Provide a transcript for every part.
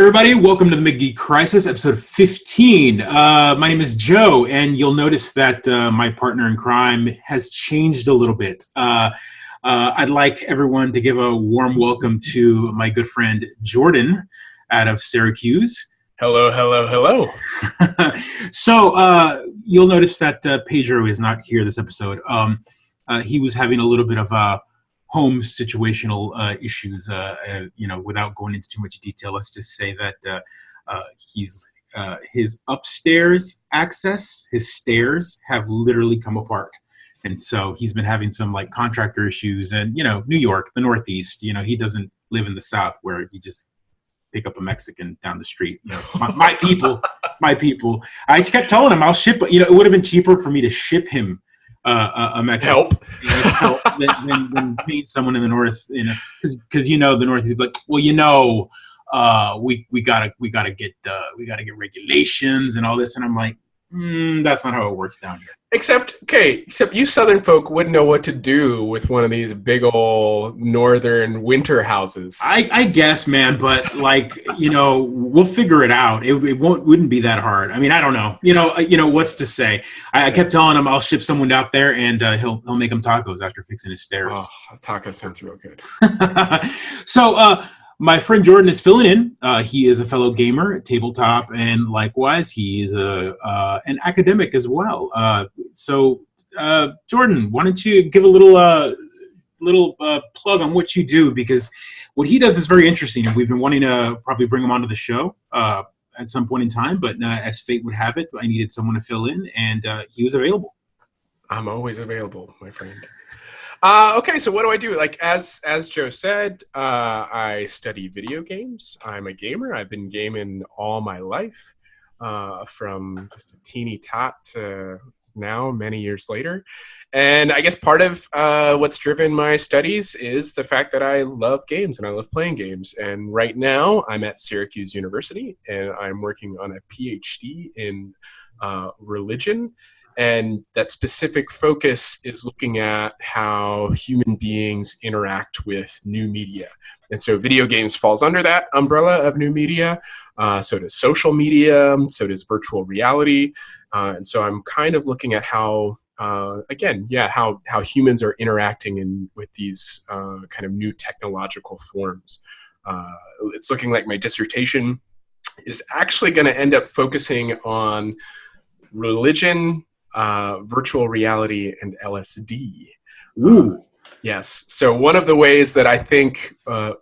everybody. Welcome to the Mid-Geek Crisis, episode 15. My name is Joe, and you'll notice that my partner in crime has changed a little bit. I'd like everyone to give a warm welcome to my good friend Jordan out of Syracuse. Hello, hello, hello. So you'll notice that Pedro is not here this episode. He was having a little bit of home situational issues. Without going into too much detail, let's just say that his upstairs access, his stairs have literally come apart. And so he's been having some like contractor issues, and New York, the Northeast, he doesn't live in the South where you just pick up a Mexican down the street. My people. I kept telling him I'll ship, it would have been cheaper for me to ship him a Mexican help than paying someone in the North, because the Northeast, but we gotta get regulations and all this, and I'm like, that's not how it works down here. Except you Southern folk wouldn't know what to do with one of these big old northern winter houses. I guess, man, but we'll figure it out. It wouldn't be that hard. I mean, I don't know. What's to say? I kept telling him I'll ship someone out there, and he'll make him tacos after fixing his stairs. Oh, taco sounds real good. So, my friend Jordan is filling in. He is a fellow gamer at Tabletop, and likewise, he is an academic as well. Jordan, why don't you give a little plug on what you do, because what he does is very interesting, and we've been wanting to probably bring him onto the show at some point in time, but as fate would have it, I needed someone to fill in, and he was available. I'm always available, my friend. Okay, so what do I do? As Joe said, I study video games. I'm a gamer. I've been gaming all my life, from just a teeny tot to now, many years later. And I guess part of what's driven my studies is the fact that I love games and I love playing games. And right now, I'm at Syracuse University, and I'm working on a PhD in religion. And that specific focus is looking at how human beings interact with new media. And so video games falls under that umbrella of new media. So does social media, so does virtual reality. And so I'm kind of looking at how humans are interacting with these kind of new technological forms. It's looking like my dissertation is actually going to end up focusing on religion, virtual reality, and LSD. Ooh. Yes. So one of the ways that I think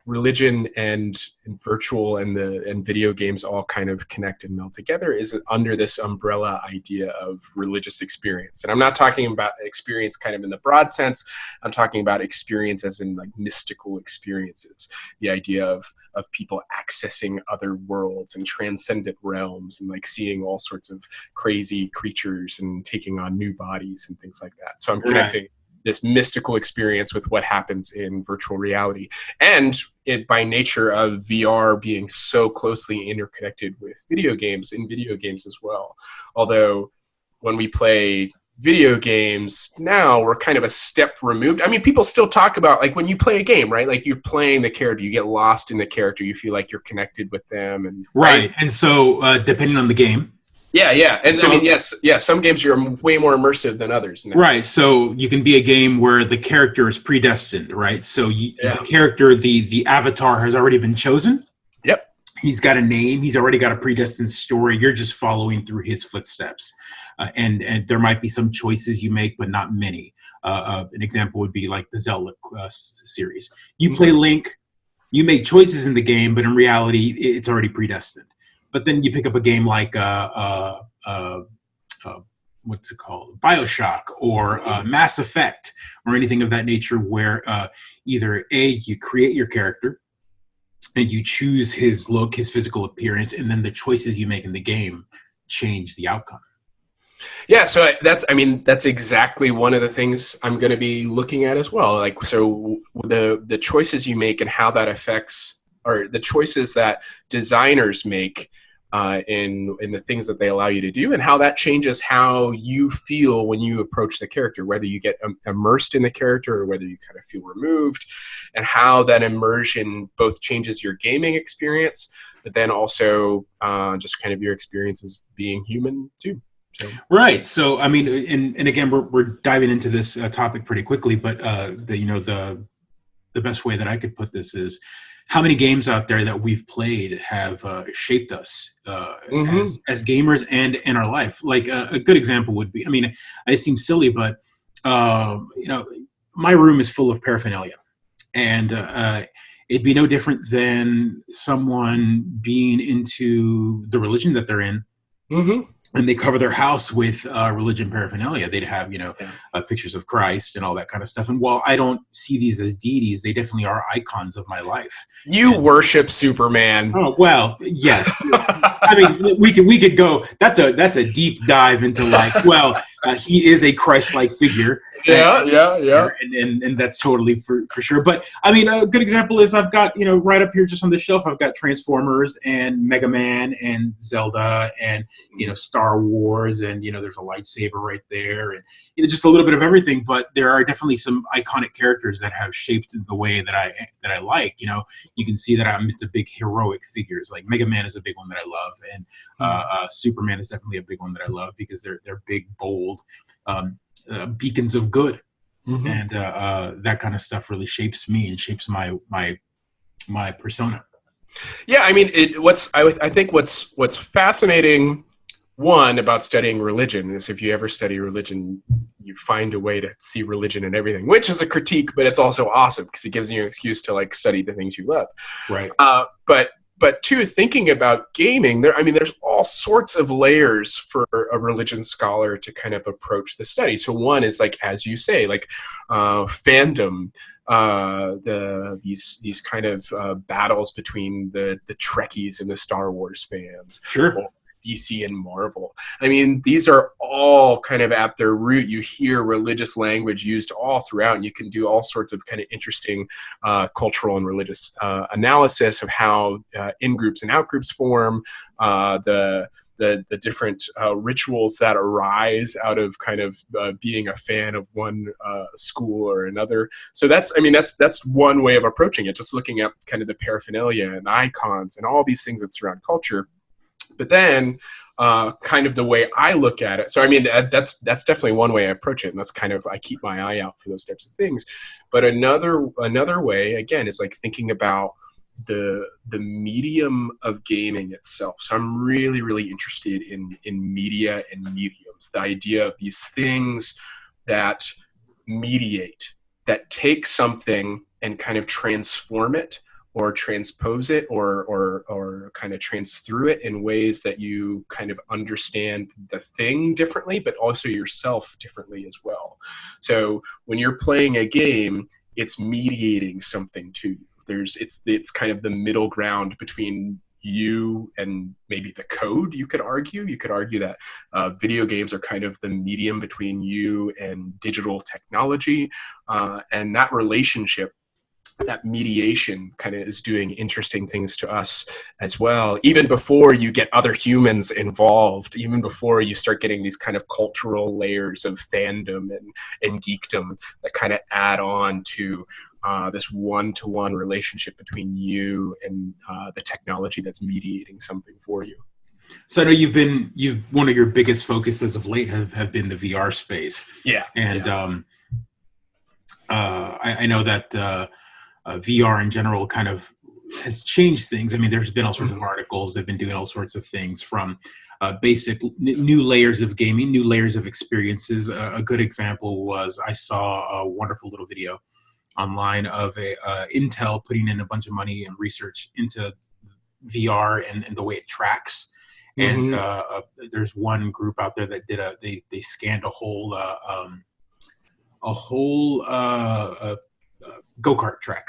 religion and virtual and video games all kind of connect and meld together is under this umbrella idea of religious experience. And I'm not talking about experience kind of in the broad sense. I'm talking about experience as in like mystical experiences. The idea of people accessing other worlds and transcendent realms, and like seeing all sorts of crazy creatures and taking on new bodies and things like that. So I'm connecting this mystical experience with what happens in virtual reality. And it, by nature of VR being so closely interconnected with video games, in video games as well. Although when we play video games now, we're kind of a step removed. I mean, people still talk about, like, when you play a game, right? Like, you're playing the character, you get lost in the character, you feel like you're connected with them. And right. And so depending on the game, yeah. And so, I mean, yes, some games are way more immersive than others. Right. So you can be a game where the character is predestined, right? So the character, the avatar has already been chosen. Yep. He's got a name. He's already got a predestined story. You're just following through his footsteps. And there might be some choices you make, but not many. An example would be like the Zelda series. You play Link, you make choices in the game, but in reality, it's already predestined. But then you pick up a game like what's it called, BioShock or Mass Effect or anything of that nature, where either you create your character and you choose his look, his physical appearance, and then the choices you make in the game change the outcome. Yeah, so that's exactly one of the things I'm going to be looking at as well. Like, so the choices you make and how that affects, or the choices that designers make in the things that they allow you to do, and how that changes how you feel when you approach the character, whether you get immersed in the character or whether you kind of feel removed, and how that immersion both changes your gaming experience, but then also just kind of your experiences being human too. So. Right. So, I mean, and again, we're diving into this topic pretty quickly, but the best way that I could put this is how many games out there that we've played have shaped us as gamers and in our life. Like a good example would be, I mean, it seems silly, but my room is full of paraphernalia, and it'd be no different than someone being into the religion that they're in. And they cover their house with religion paraphernalia. They'd have, pictures of Christ and all that kind of stuff. And while I don't see these as deities, they definitely are icons of my life. You worship Superman. Oh, well, yes. I mean, we could go. That's a deep dive into he is a Christ-like figure. Yeah. And that's totally for sure. But I mean, a good example is I've got, right up here just on the shelf, I've got Transformers and Mega Man and Zelda and, Star Wars, and, there's a lightsaber right there, and, just a little bit of everything. But there are definitely some iconic characters that have shaped the way that I like. You can see that I'm into big heroic figures. Like Mega Man is a big one that I love, and Superman is definitely a big one that I love because they're big, bold, beacons of good. And that kind of stuff really shapes me and shapes my persona. Yeah, I mean, I think what's fascinating, one, about studying religion is if you ever study religion, you find a way to see religion in everything, which is a critique, but it's also awesome because it gives you an excuse to study the things you love. Right. But two, thinking about gaming, there's all sorts of layers for a religion scholar to kind of approach the study. So one is, as you say, fandom, these kind of battles between the Trekkies and the Star Wars fans. Sure. DC and Marvel. I mean, these are all kind of at their root. You hear religious language used all throughout, and you can do all sorts of kind of interesting cultural and religious analysis of how in-groups and out-groups form, the different rituals that arise out of kind of being a fan of one school or another. So that's one way of approaching it, just looking at kind of the paraphernalia and icons and all these things that surround culture. But then kind of the way I look at it, so I mean, that's definitely one way I approach it, and that's kind of, I keep my eye out for those types of things. But another way, again, is thinking about the medium of gaming itself. So I'm really, really interested in media and mediums, the idea of these things that mediate, that take something and kind of transform it, or transpose it, or kind of trans through it in ways that you kind of understand the thing differently, but also yourself differently as well. So when you're playing a game, it's mediating something to you. It's kind of the middle ground between you and maybe the code. You could argue that video games are kind of the medium between you and digital technology, and that relationship, that mediation, kind of is doing interesting things to us as well, even before you get other humans involved, even before you start getting these kind of cultural layers of fandom and geekdom that kind of add on to this one-to-one relationship between you and the technology that's mediating something for you. So I know one of your biggest focuses of late have been the VR space. Yeah. And I know that VR in general kind of has changed things. I mean, there's been all sorts of articles. They've been doing all sorts of things, from basic new layers of gaming, new layers of experiences. A good example was, I saw a wonderful little video online of Intel putting in a bunch of money and research into VR and the way it tracks. And there's one group out there that they scanned a whole go-kart track.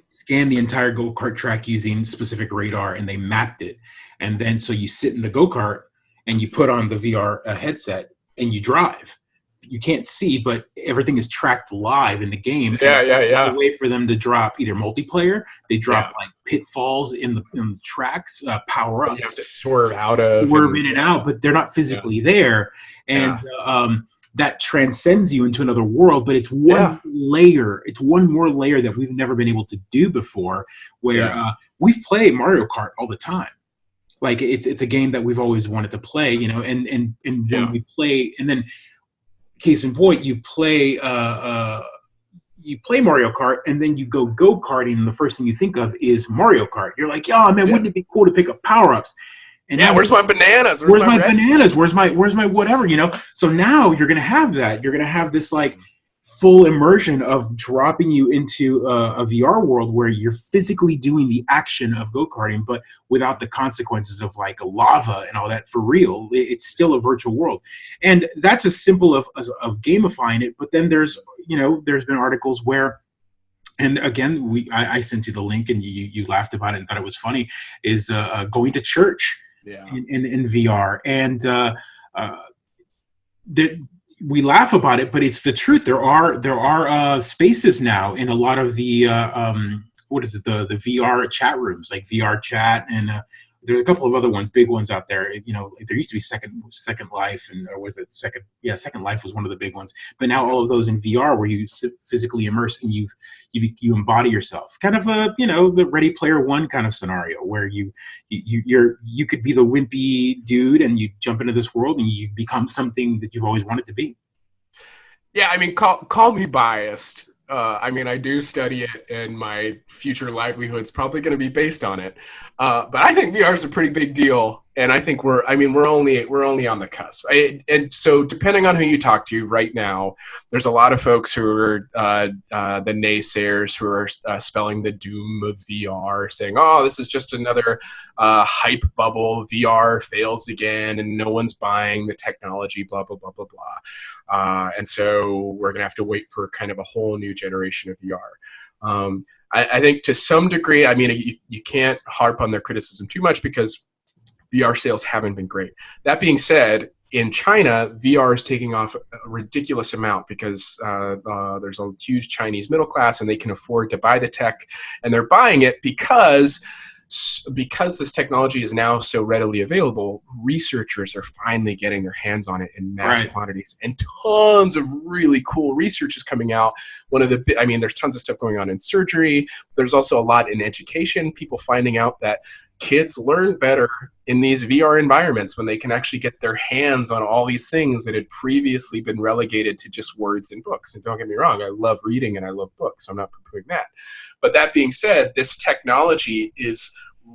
Scanned the entire go-kart track using specific radar, and they mapped it. And then so you sit in the go-kart and you put on the VR headset and you drive. You can't see, but everything is tracked live in the game. Yeah. A way for them to drop either multiplayer, they drop pitfalls in the tracks, power ups. You have to swerve in and out, but they're not physically there. And that transcends you into another world, but it's one layer. It's one more layer that we've never been able to do before, where we play Mario Kart all the time. Like it's a game that we've always wanted to play, you know, and when we play, and then case in point, you play Mario Kart, and then you go karting, and the first thing you think of is Mario Kart. You're like, "Yeah, man, wouldn't it be cool to pick up power ups?" And where's my bananas? Where's my bananas? Where's my whatever? You know. So now you're gonna have that. You're gonna have this like full immersion of dropping you into a VR world where you're physically doing the action of go-karting, but without the consequences of like lava and all that for real. It's still a virtual world. And that's as simple of gamifying it. But then there's been articles where, and again, I sent you the link and you laughed about it and thought it was funny, is going to church in VR. And we laugh about it, but it's the truth. There are spaces now in a lot of the the VR chat rooms, like VR chat, and there's a couple of other ones, big ones out there. You know, there used to be Second Life, or was it Second Life was one of the big ones. But now all of those in VR, where you physically immerse and you embody yourself, kind of the Ready Player One kind of scenario, where you could be the wimpy dude and you jump into this world and you become something that you've always wanted to be. Yeah, I mean, call me biased. I mean, I do study it, and my future livelihood's probably going to be based on it. But I think VR is a pretty big deal, and I think we're only on the cusp. And so, depending on who you talk to right now, there's a lot of folks who are the naysayers who are spelling the doom of VR, saying, "Oh, this is just another hype bubble. VR fails again, and no one's buying the technology." Blah blah blah blah blah. And so we're going to have to wait for kind of a whole new generation of VR. I think to some degree, I mean, you can't harp on their criticism too much because VR sales haven't been great. That being said, in China, VR is taking off a ridiculous amount because there's a huge Chinese middle class and they can afford to buy the tech, and they're buying it because this technology is now so readily available. Researchers are finally getting their hands on it in mass quantities, and tons of really cool research is coming out. There's tons of stuff going on in surgery. There's also a lot in education. People finding out that kids learn better in these VR environments when they can actually get their hands on all these things that had previously been relegated to just words and books. And don't get me wrong, I love reading and I love books, so I'm not poo-pooing that. But that being said, this technology is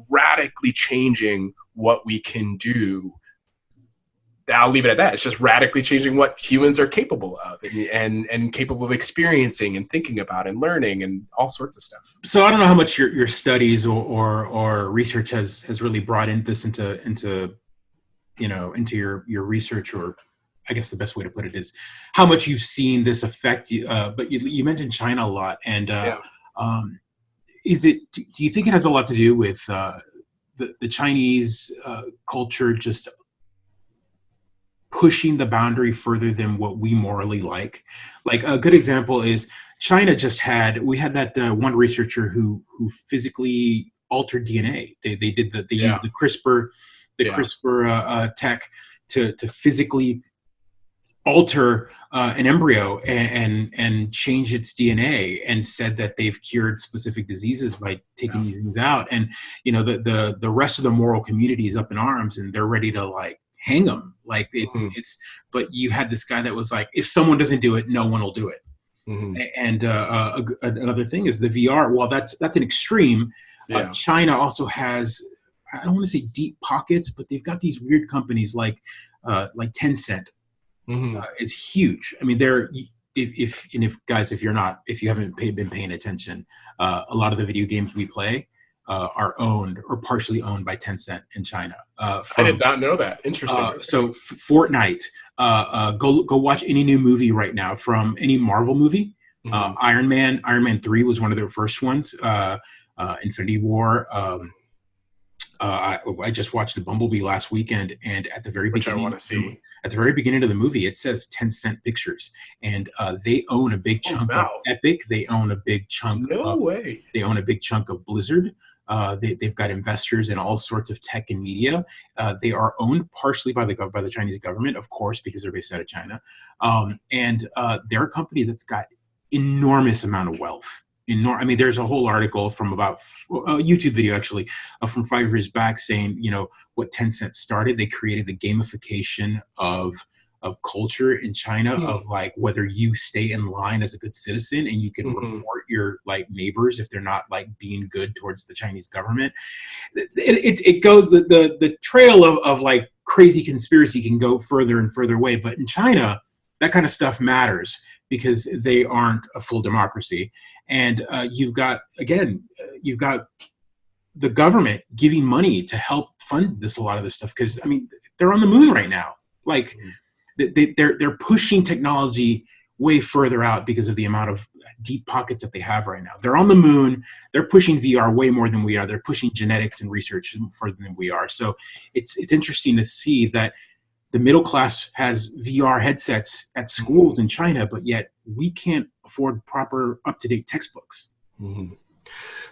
radically changing what we can do. I'll leave it at that. It's just radically changing what humans are capable of and capable of experiencing and thinking about and learning and all sorts of stuff. So I don't know how much your studies or research has really brought into your research, or I guess the best way to put it is how much you've seen this affect you. But you mentioned China a lot, and do you think it has a lot to do with the Chinese culture just pushing the boundary further than what we morally like? Like a good example is China we had that one researcher who physically altered DNA. They used the CRISPR tech to physically alter an embryo and change its DNA, and said that they've cured specific diseases by taking these things out. And the rest of the moral community is up in arms, and they're ready to like hang them. Like it's. But you had this guy that was like, if someone doesn't do it, no one will do it. Mm-hmm. And another thing is the VR. Well, that's an extreme. China also has, I don't want to say deep pockets, but they've got these weird companies like Tencent. Mm-hmm. Is huge. I mean, if you haven't been paying attention, a lot of the video games we play are owned or partially owned by Tencent in China. I did not know that. Interesting. So Fortnite, go watch any new movie right now from any Marvel movie. Mm-hmm. Iron Man 3 was one of their first ones. Infinity War. I just watched the Bumblebee last weekend, and at the very beginning, at the very beginning of the movie, it says Tencent Pictures, and they own a big chunk of Epic. They own a big chunk. No way. They own a big chunk of Blizzard. They've got investors in all sorts of tech and media. They are owned partially by the Chinese government, of course, because they're based out of China. And they're a company that's got enormous amount of wealth. I mean, there's a whole article from about a YouTube video actually from 5 years back saying, what Tencent started. They created the gamification of culture in China, of like whether you stay in line as a good citizen and you can report your like neighbors if they're not like being good towards the Chinese government. It goes the trail of like crazy conspiracy can go further and further away, but in China that kind of stuff matters because they aren't a full democracy. And you've got the government giving money to help fund a lot of this stuff, because I mean they're on the moon right now. Like they're pushing technology way further out because of the amount of deep pockets that they have right now. They're on the moon. They're pushing VR way more than we are. They're pushing genetics and research further than we are. So it's interesting to see that the middle class has VR headsets at schools in China, but yet we can't afford proper up-to-date textbooks.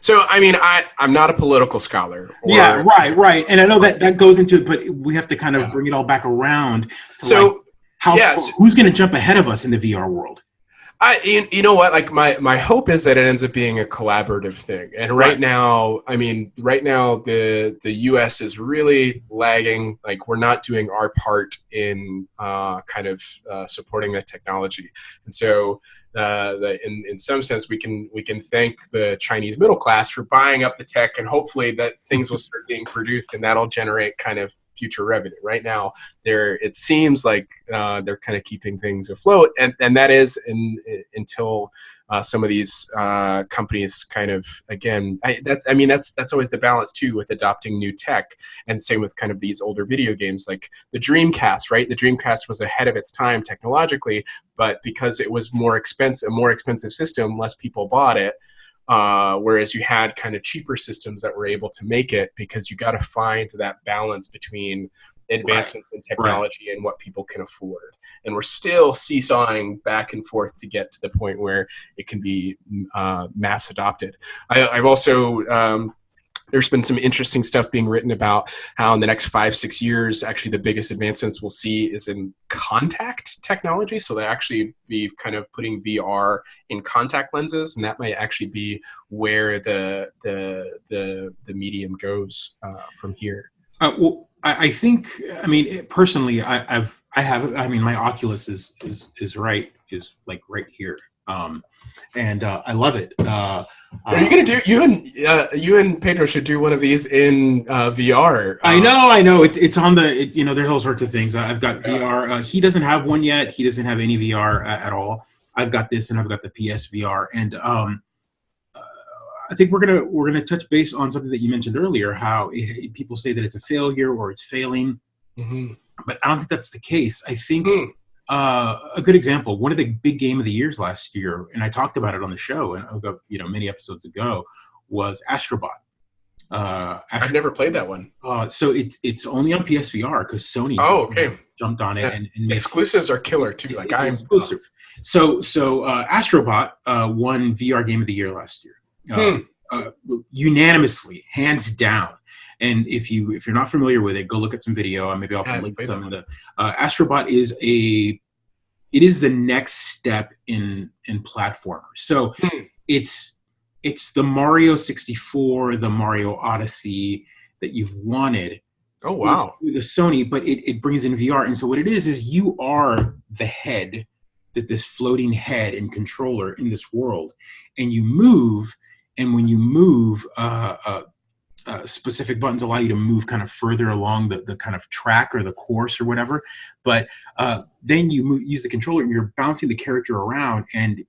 So, I mean, I'm not a political scholar. Yeah, right. And I know that goes into it, but we have to kind of bring it all back around to who's going to jump ahead of us in the VR world? You know what? Like my hope is that it ends up being a collaborative thing. And right now, the U.S. is really lagging. Like we're not doing our part in supporting that technology. And so, in some sense, we can thank the Chinese middle class for buying up the tech, and hopefully that things will start being produced, and that'll generate kind of future revenue. Right now, it seems like they're kind of keeping things afloat, and that is until some of these companies kind of, again, that's always the balance too with adopting new tech, and same with kind of these older video games like the Dreamcast, right? The Dreamcast was ahead of its time technologically, but because it was a more expensive system, less people bought it. Whereas you had kind of cheaper systems that were able to make it, because you got to find that balance between advancements in technology and what people can afford. And we're still seesawing back and forth to get to the point where it can be mass adopted. I've also there's been some interesting stuff being written about how in the next 5-6 years, actually the biggest advancements we'll see is in contact technology. So they'll actually be kind of putting VR in contact lenses, and that might actually be where the medium goes from here. Well, I think, I mean, personally, I mean, my Oculus is right here. And I love it. Are you gonna do? You and Pedro should do one of these in VR. I know. It's on the. There's all sorts of things. I've got VR. He doesn't have one yet. He doesn't have any VR at all. I've got this, and I've got the PSVR. And I think we're gonna touch base on something that you mentioned earlier. How people say that it's a failure or it's failing, but I don't think that's the case. I think. A good example, one of the big game of the years last year, and I talked about it on the show, and many episodes ago, was Astrobot. I've never played that one. So it's only on PSVR because Sony jumped on it and made exclusives are killer too. It's exclusive. So Astrobot won VR Game of the Year last year, unanimously, hands down. And if you're not familiar with it, go look at some video. Maybe I'll link some of the. Astrobot is the next step in platformer. So it's the Mario 64, the Mario Odyssey that you've wanted. Oh wow! The Sony, but it brings in VR. And so what it is you are the head, this floating head and controller in this world, and you move. And when you move, specific buttons allow you to move kind of further along the kind of track or the course or whatever. But then you use the controller and you're bouncing the character around, and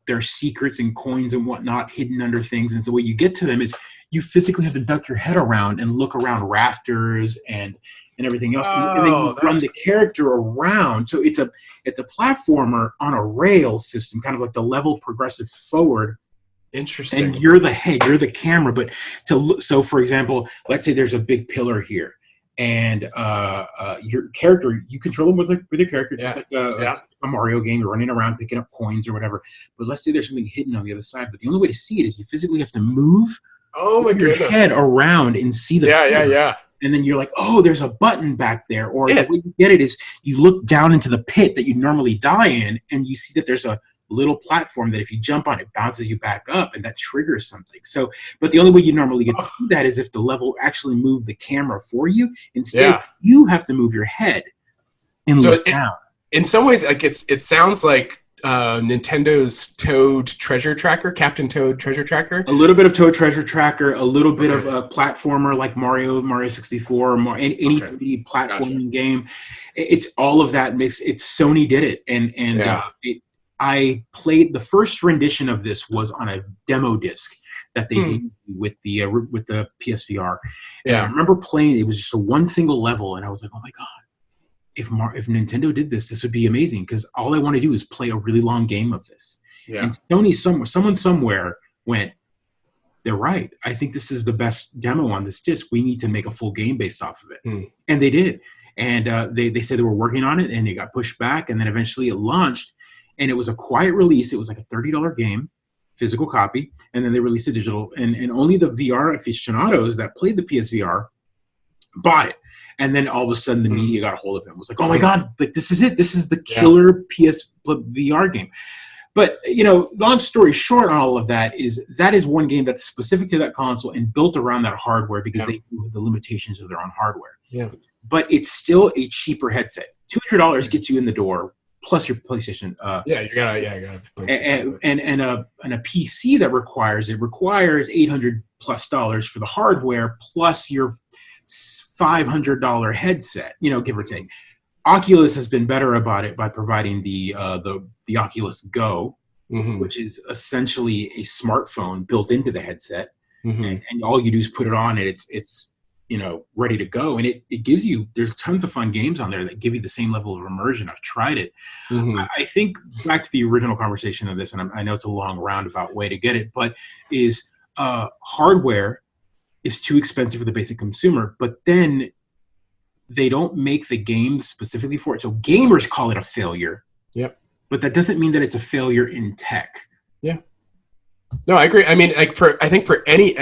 there are secrets and coins and whatnot hidden under things. And so the way you get to them is you physically have to duck your head around and look around rafters and everything else. And then you run the character around. So it's a platformer on a rail system, kind of like the level progressive forward. Interesting. And you're the head, you're the camera. But so for example, let's say there's a big pillar here, and your character, you control them with your character, just like a Mario game. You're running around picking up coins or whatever. But let's say there's something hidden on the other side. But the only way to see it is you physically have to move Oh my your goodness. head around and see the Yeah. and then you're like, oh, there's a button back there. Or Yeah. the way you get it is you look down into the pit that you normally die in, and you see that there's a little platform that if you jump on, it bounces you back up, and that triggers something. So, but the only way you normally get to see that is if the level actually moved the camera for you. Instead, you have to move your head and look down. In some ways, like it sounds like Nintendo's Toad Treasure Tracker, Captain Toad Treasure Tracker. A little bit of Toad Treasure Tracker, a little bit of a platformer like Mario 64, or any 3D platforming game. It's all of that mix. It's Sony did it, and I played the first rendition of this was on a demo disc that they did with the PSVR. And I remember playing. It was just a one single level, and I was like, oh my god. If Nintendo did this, this would be amazing, because all I want to do is play a really long game of this. Yeah. And Sony someone somewhere went, they're right. I think this is the best demo on this disc. We need to make a full game based off of it. And they did. And they said they were working on it, and it got pushed back, and then eventually it launched. And it was a quiet release. It was like a $30 game, physical copy, and then they released a digital. And only the VR aficionados that played the PSVR bought it. And then all of a sudden, the media got a hold of it. It was like, oh my god, like this is it. This is the killer PS VR game. But long story short on all of that is one game that's specific to that console and built around that hardware, because they knew the limitations of their own hardware. Yeah. But it's still a cheaper headset. $200 gets you in the door, plus your PlayStation. You gotta PlayStation. And a PC that requires $800+ for the hardware, plus your $500 headset, give or take. Oculus has been better about it by providing the Oculus Go, which is essentially a smartphone built into the headset, and all you do is put it on, and it's ready to go, and it gives you, there's tons of fun games on there that give you the same level of immersion. I've tried it. I think back to the original conversation of this, and I know it's a long roundabout way to get it, but is hardware is too expensive for the basic consumer, but then they don't make the games specifically for it. So gamers call it a failure. Yep. But that doesn't mean that it's a failure in tech. Yeah. No, I agree. I mean, I think for any,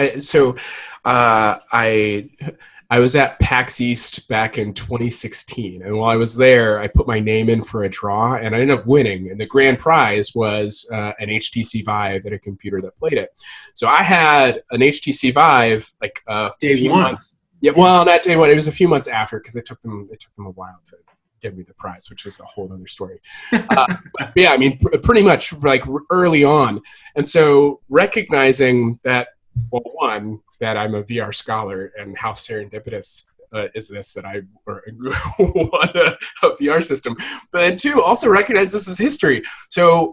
I was at PAX East back in 2016, and while I was there, I put my name in for a draw, and I ended up winning. And the grand prize was an HTC Vive and a computer that played it. So I had an HTC Vive like a few months. Yeah, well, not day one. It was a few months after, because it took them a while to give me the prize, which is a whole other story. But yeah, I mean, pretty much like early on, and so recognizing that, well, one, that I'm a VR scholar, and how serendipitous is this that I want a VR system. But then two, also recognize this is history. So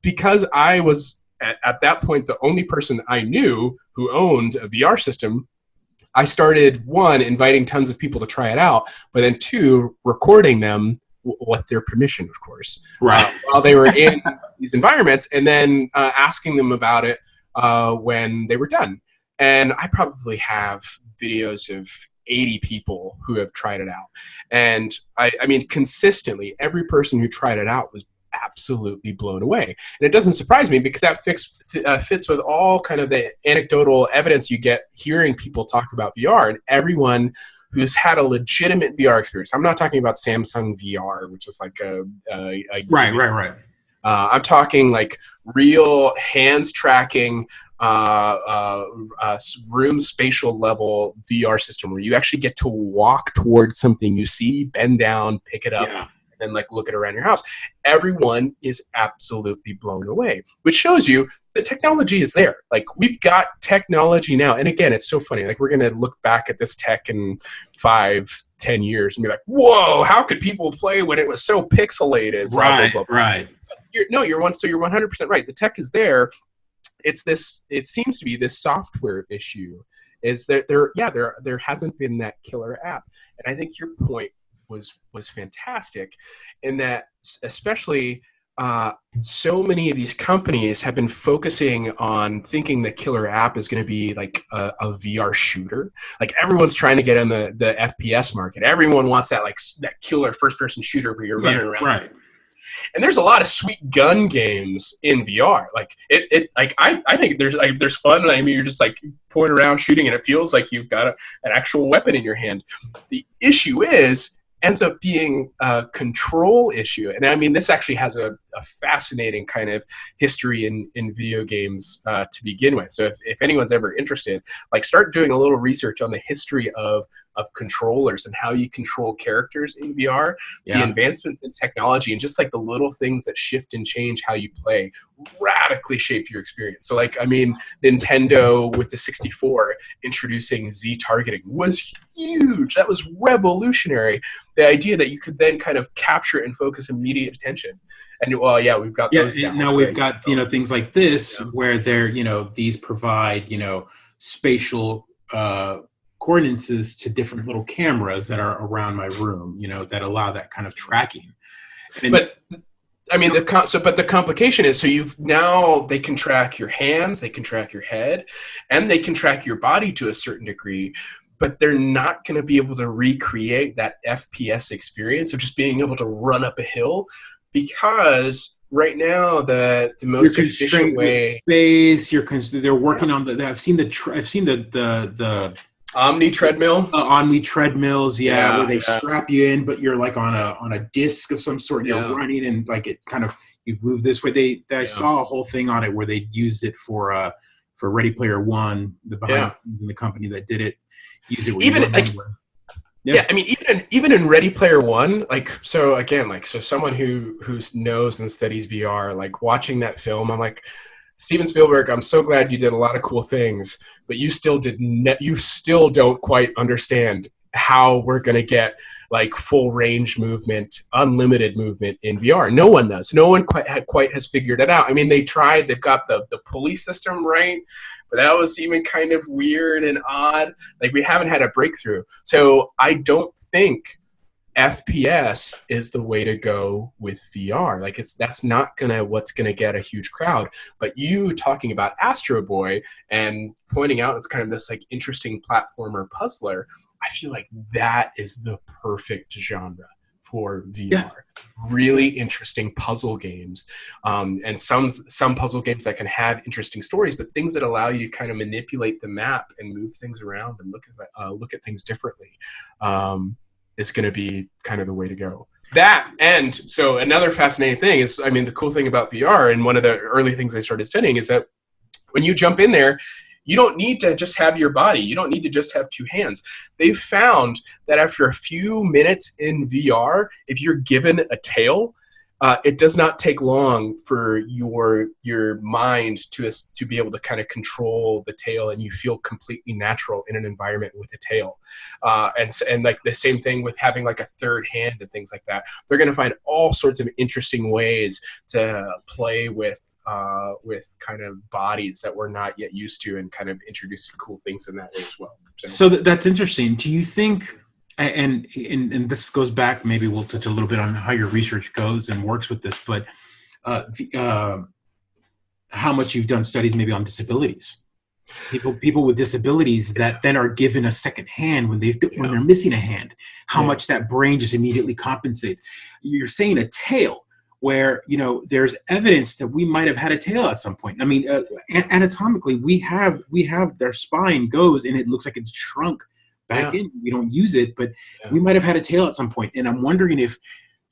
because I was at that point the only person I knew who owned a VR system, I started, one, inviting tons of people to try it out, but then two, recording them with their permission, of course, while they were in these environments, and then asking them about it when they were done. And I probably have videos of 80 people who have tried it out. And I mean, consistently, every person who tried it out was absolutely blown away. And it doesn't surprise me, because that fits with all kind of the anecdotal evidence you get hearing people talk about VR, and everyone who's had a legitimate VR experience. I'm not talking about Samsung VR, which is like a right. I'm talking like real hands tracking, room spatial level VR system where you actually get to walk towards something you see, bend down, pick it up, and then like look it around your house. Everyone is absolutely blown away, which shows you the technology is there. Like, we've got technology now. And again, it's so funny. Like, we're going to look back at this tech in 5-10 years and be like, whoa, how could people play when it was so pixelated? Blah, blah, blah. Right. You're 100% right. The tech is there. It's this. It seems to be this software issue. Is that there hasn't been that killer app, and I think your point was fantastic, in that especially so many of these companies have been focusing on thinking the killer app is going to be like a VR shooter. Like, everyone's trying to get in the FPS market. Everyone wants that, like, that killer first person shooter where you're running around. Right. And there's a lot of sweet gun games in VR. Like I think there's fun. I mean, you're just like pointing around shooting, and it feels like you've got an actual weapon in your hand. The issue ends up being a control issue. And I mean, this actually has a fascinating kind of history in video games to begin with. So if anyone's ever interested, like start doing a little research on the history of controllers and how you control characters in VR, the advancements in technology, and just like the little things that shift and change how you play radically shape your experience. So like, I mean, Nintendo with the 64 introducing Z targeting was huge. That was revolutionary. The idea that you could then kind of capture and focus immediate attention. And well, yeah, we've got those now. Now we've got, things like this where they're, these provide, spatial coordinates to different little cameras that are around my room, that allow that kind of tracking. And, but I mean, but the complication is, so they can track your hands, they can track your head, and they can track your body to a certain degree, but they're not going to be able to recreate that FPS experience of just being able to run up a hill, because right now the most efficient way space. They're working on the. I've seen the Omni treadmill. Omni treadmills, where they strap you in, but you're like on a disc of some sort. And you're running, and like it kind of you move this way. I saw a whole thing on it where they used it for Ready Player One. The company that did it used it. I mean, even in Ready Player One, so someone who knows and studies VR, like watching that film, I'm like, Steven Spielberg, I'm so glad you did a lot of cool things, but you still don't quite understand how we're going to get like full range movement, unlimited movement in VR. No one does. No one quite has figured it out. I mean, they tried. They've got the pulley system, right? But that was even kind of weird and odd. Like, we haven't had a breakthrough. So I don't think FPS is the way to go with VR. Like, that's not what's gonna get a huge crowd. But you talking about Astro Boy and pointing out it's kind of this like interesting platformer puzzler, I feel like that is the perfect genre for VR. Yeah. Really interesting puzzle games, and some puzzle games that can have interesting stories, but things that allow you to kind of manipulate the map and move things around and look at things differently. Is going to be kind of the way to go. That, and so another fascinating thing is, I mean, the cool thing about VR, and one of the early things I started studying, is that when you jump in there, you don't need to just have your body. You don't need to just have two hands. They've found that after a few minutes in VR, if you're given a tail, it does not take long for your mind to be able to kind of control the tail, and you feel completely natural in an environment with a tail. And like the same thing with having like a third hand and things like that. They're going to find all sorts of interesting ways to play with kind of bodies that we're not yet used to, and kind of introduce some cool things in that way as well. So that's interesting. Do you think? And this goes back, maybe we'll touch a little bit on how your research goes and works with this, but how much you've done studies maybe on disabilities. People with disabilities that then are given a second hand when they're missing a hand, how much that brain just immediately compensates. You're saying a tail, where there's evidence that we might have had a tail at some point. I mean, anatomically, we have their spine goes and it looks like it's shrunk back in. We don't use it, but we might have had a tail at some point. And I'm wondering if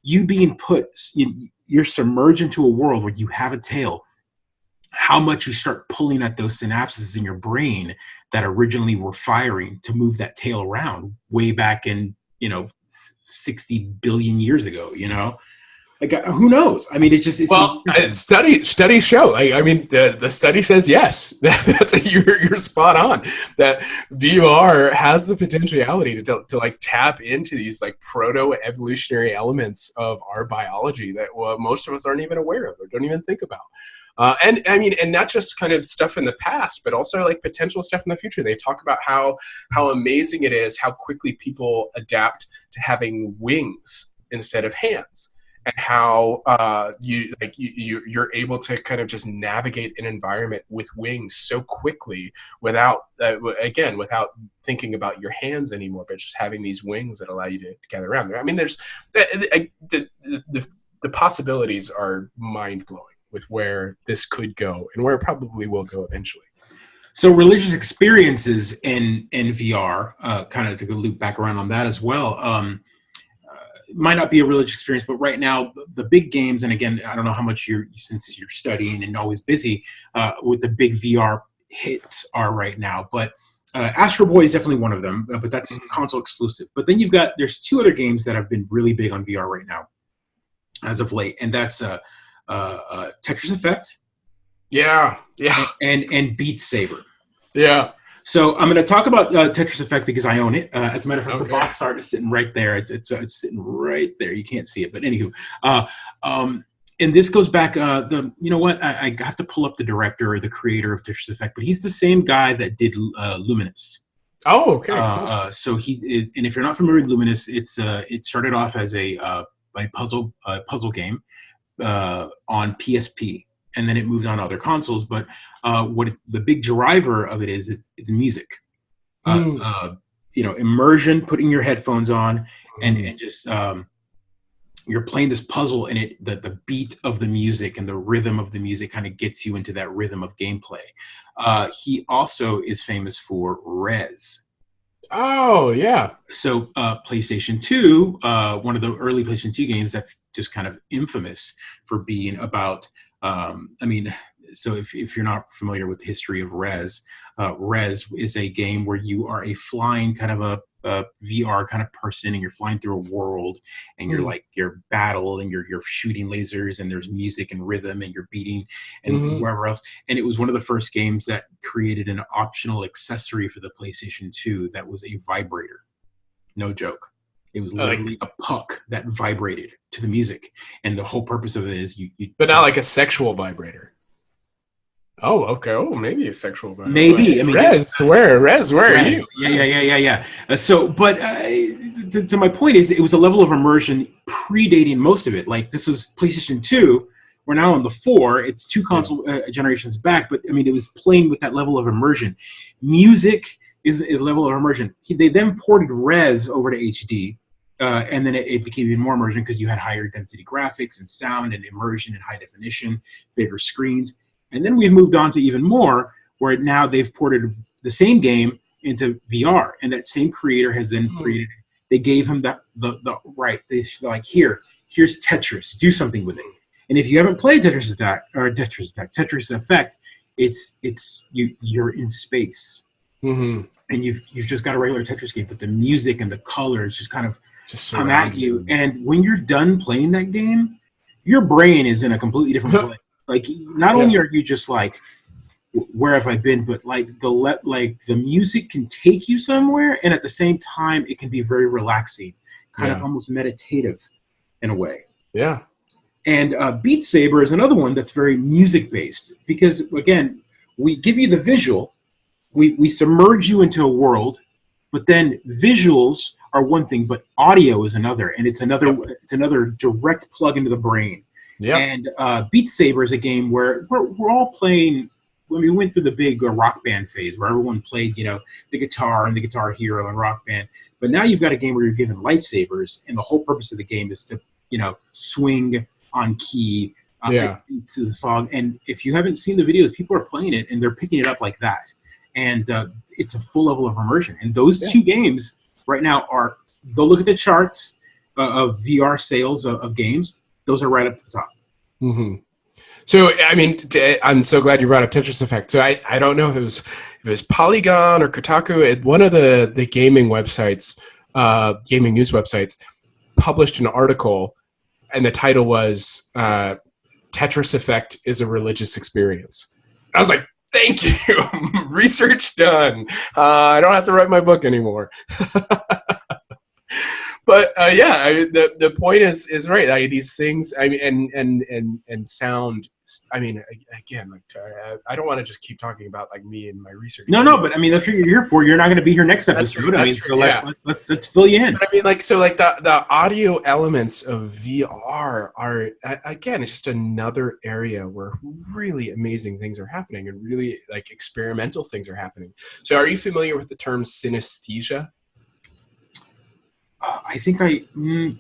you being you're submerged into a world where you have a tail, how much you start pulling at those synapses in your brain that originally were firing to move that tail around way back in 60 billion years ago. Like, who knows? I mean, studies show. I mean, the study says yes. You're spot on. That VR has the potentiality to like tap into these like proto-evolutionary elements of our biology that most of us aren't even aware of or don't even think about. And I mean, and not just kind of stuff in the past, but also like potential stuff in the future. They talk about how amazing it is, how quickly people adapt to having wings instead of hands. And how you're able to kind of just navigate an environment with wings so quickly without thinking about your hands anymore, but just having these wings that allow you to gather around there. I mean, there's the the possibilities are mind blowing with where this could go and where it probably will go eventually. So religious experiences in VR, kind of to loop back around on that as well. Might not be a religious experience, but right now the big games, and again, I don't know how much since you're studying and always busy with the big VR hits are right now, but Astro Boy is definitely one of them, but that's console exclusive. But then there's two other games that have been really big on VR right now as of late, and that's Tetris Effect. Yeah. And Beat Saber. Yeah. So I'm going to talk about Tetris Effect because I own it. As a matter of fact, the box art is sitting right there. It's sitting right there. You can't see it, but anywho. And this goes back. You know what? I have to pull up the director or the creator of Tetris Effect, but he's the same guy that did Luminous. Oh, okay. Cool. So and if you're not familiar with Luminous, it started off as a puzzle game on PSP. And then it moved on to other consoles. But the big driver of it is music. Immersion, putting your headphones on, and just you're playing this puzzle, and the beat of the music and the rhythm of the music kind of gets you into that rhythm of gameplay. He also is famous for Rez. Oh, yeah. So PlayStation 2, one of the early PlayStation 2 games that's just kind of infamous for being about... so if you're not familiar with the history of Rez is a game where you are a flying kind of a VR kind of person, and you're flying through a world, and you're battle, and you're shooting lasers, and there's music and rhythm, and you're beating and wherever else. And it was one of the first games that created an optional accessory for the PlayStation 2 that was a vibrator. No joke. It was literally a puck that vibrated to the music, and the whole purpose of it is you. But not like a sexual vibrator. Oh, okay. Oh, maybe a sexual vibrator. Maybe. I mean, Rez, where are you? Yeah. But to my point is, it was a level of immersion predating most of it. Like, this was PlayStation 2. We're now on the 4. It's two console generations back, but I mean, it was playing with that level of immersion. Music is a level of immersion. They then ported Rez over to HD. And then it became even more immersion because you had higher density graphics and sound and immersion and high definition, bigger screens. And then we've moved on to even more, where now they've ported the same game into VR. And that same creator has then created, they gave him the right. They're like, here's Tetris, do something with it. And if you haven't played Tetris Effect, you're in space. And you've just got a regular Tetris game, but the music and the colors just kind of come at you. And when you're done playing that game, your brain is in a completely different place. Like, not only are you just like, where have I been, but like the music can take you somewhere, and at the same time it can be very relaxing, kind of almost meditative in a way. Yeah. And Beat Saber is another one that's very music based, because again, we give you the visual, we submerge you into a world, but then visuals are one thing, but audio is another, and it's another direct plug into the brain. Yeah. And Beat Saber is a game where we're all playing. When we went through the big rock band phase, where everyone played, the guitar and the Guitar Hero and Rock Band, but now you've got a game where you're given lightsabers, and the whole purpose of the game is to, swing on key to the song. And if you haven't seen the videos, people are playing it and they're picking it up like that, and it's a full level of immersion. And those two games right now are, go look at the charts of VR sales of games. Those are right up to the top. Mm-hmm. So, I mean, I'm so glad you brought up Tetris Effect. So I don't know if it was Polygon or Kotaku. One of the gaming websites, gaming news websites, published an article, and the title was Tetris Effect is a religious experience. I was like, thank you. Research done. I don't have to write my book anymore. But the point is right. Like, these things, I mean, and sound. I mean, again, like, I don't want to just keep talking about like me and my research. No, but I mean, that's what you're here for. You're not going to be here next episode. Let's fill you in. But I mean, like, so like the audio elements of VR are, again, it's just another area where really amazing things are happening, and really like experimental things are happening. So, are you familiar with the term synesthesia? I think I've heard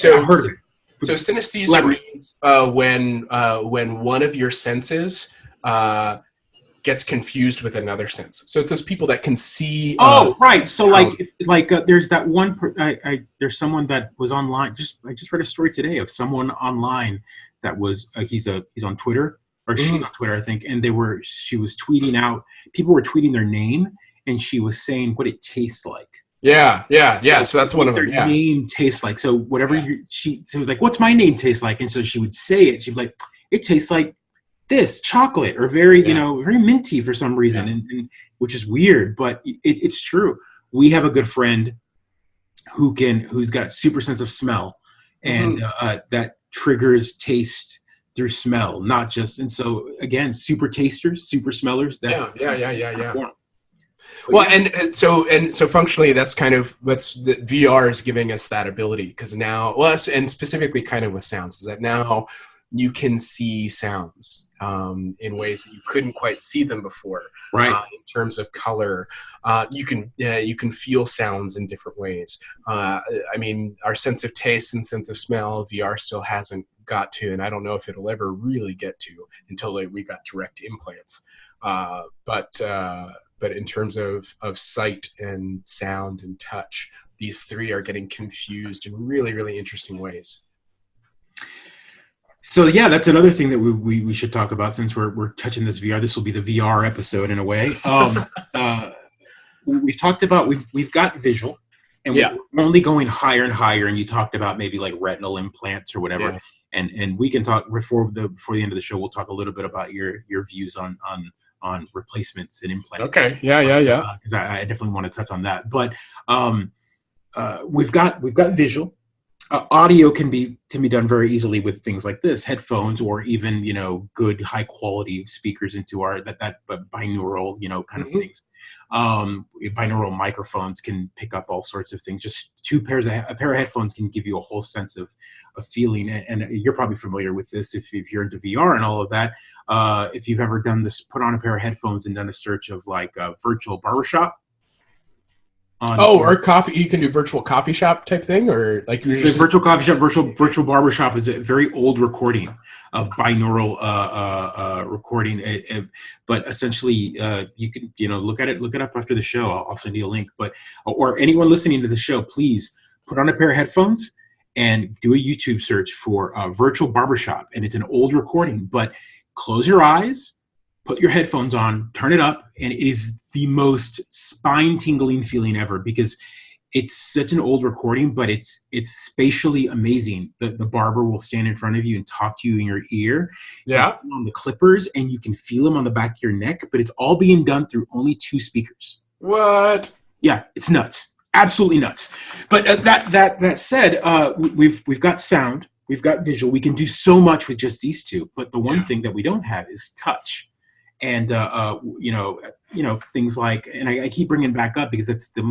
of it. So synesthesia Elaborate. means when one of your senses gets confused with another sense. So it's those people that can see. Oh, right. So sounds. there's that one. There's someone that was online. I just read a story today of someone online that was he's on Twitter, or she's Mhm. on Twitter, I think, and she was tweeting out. People were tweeting their name, and she was saying what it tastes like. Yeah. So that's one What of their them. Yeah. name tastes like. So whatever Yeah. she was like, what's my name taste like? And so she would say it. She'd be like, it tastes like this chocolate, or very, Yeah. very minty for some reason, Yeah. and which is weird, but it's true. We have a good friend who's got super sense of smell, and Mhm. that triggers taste through smell, not just. And so again, super tasters, super smellers. That's Yeah. one. But Well, yeah, and so functionally, that's kind of what's the VR is giving us that ability, because now, well, and specifically kind of with sounds, is that now you can see sounds in ways that you couldn't quite see them before. right. In terms of color, you can feel sounds in different ways. I mean, our sense of taste and sense of smell, VR still hasn't got to, and I don't know if it'll ever really get to until we got direct implants. But in terms of sight and sound and touch, these three are getting confused in really, really interesting ways. So yeah, that's another thing that we should talk about, since we're touching this VR. This will be the VR episode in a way. We've talked about we've got visual, and Yeah, we're only going higher and higher. And you talked about maybe like retinal implants or whatever. yeah. And we can talk before the end of the show. We'll talk a little bit about your views on replacements and implants, Okay. Yeah. because I definitely want to touch on that. But we've got visual. Audio can be done very easily with things like this, headphones, or even good high quality speakers into our but binaural kind of Hmm. things. Binaural microphones can pick up all sorts of things. Just a pair of headphones can give you a whole sense of feeling. And you're probably familiar with this if you're into VR and all of that. If you've ever done this, put on a pair of headphones and done a search of like a virtual barbershop on. Oh, or coffee. You can do virtual coffee shop type thing, or like you're The just. virtual coffee shop, virtual barbershop is a very old recording of binaural recording. But essentially, you can look it up after the show. I'll send you a link. But or anyone listening to the show, please put on a pair of headphones and do a YouTube search for virtual barbershop. And it's an old recording, but close your eyes, put your headphones on, turn it up, and it is the most spine tingling feeling ever, because it's such an old recording, but it's spatially amazing. The barber will stand in front of you and talk to you in your ear, and Yeah. on the clippers, and you can feel them on the back of your neck, but it's all being done through only 2 speakers. What? Yeah, it's nuts, absolutely nuts. But that said, we've got sound, we've got visual. We can do so much with just these two. But the one Yeah. thing that we don't have is touch, and things like, and I keep bringing back up because it's the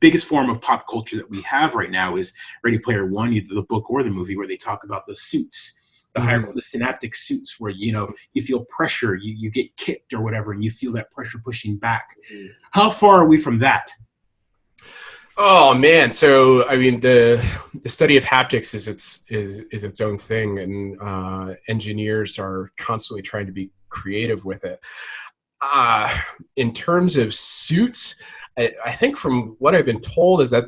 biggest form of pop culture that we have right now is Ready Player One, either the book or the movie, where they talk about the suits, the synaptic suits, where you feel pressure, you get kicked or whatever, and you feel that pressure pushing back. How far are we from that? Oh man! So I mean, the study of haptics is its own thing, and engineers are constantly trying to be creative with it. In terms of suits, I think from what I've been told is that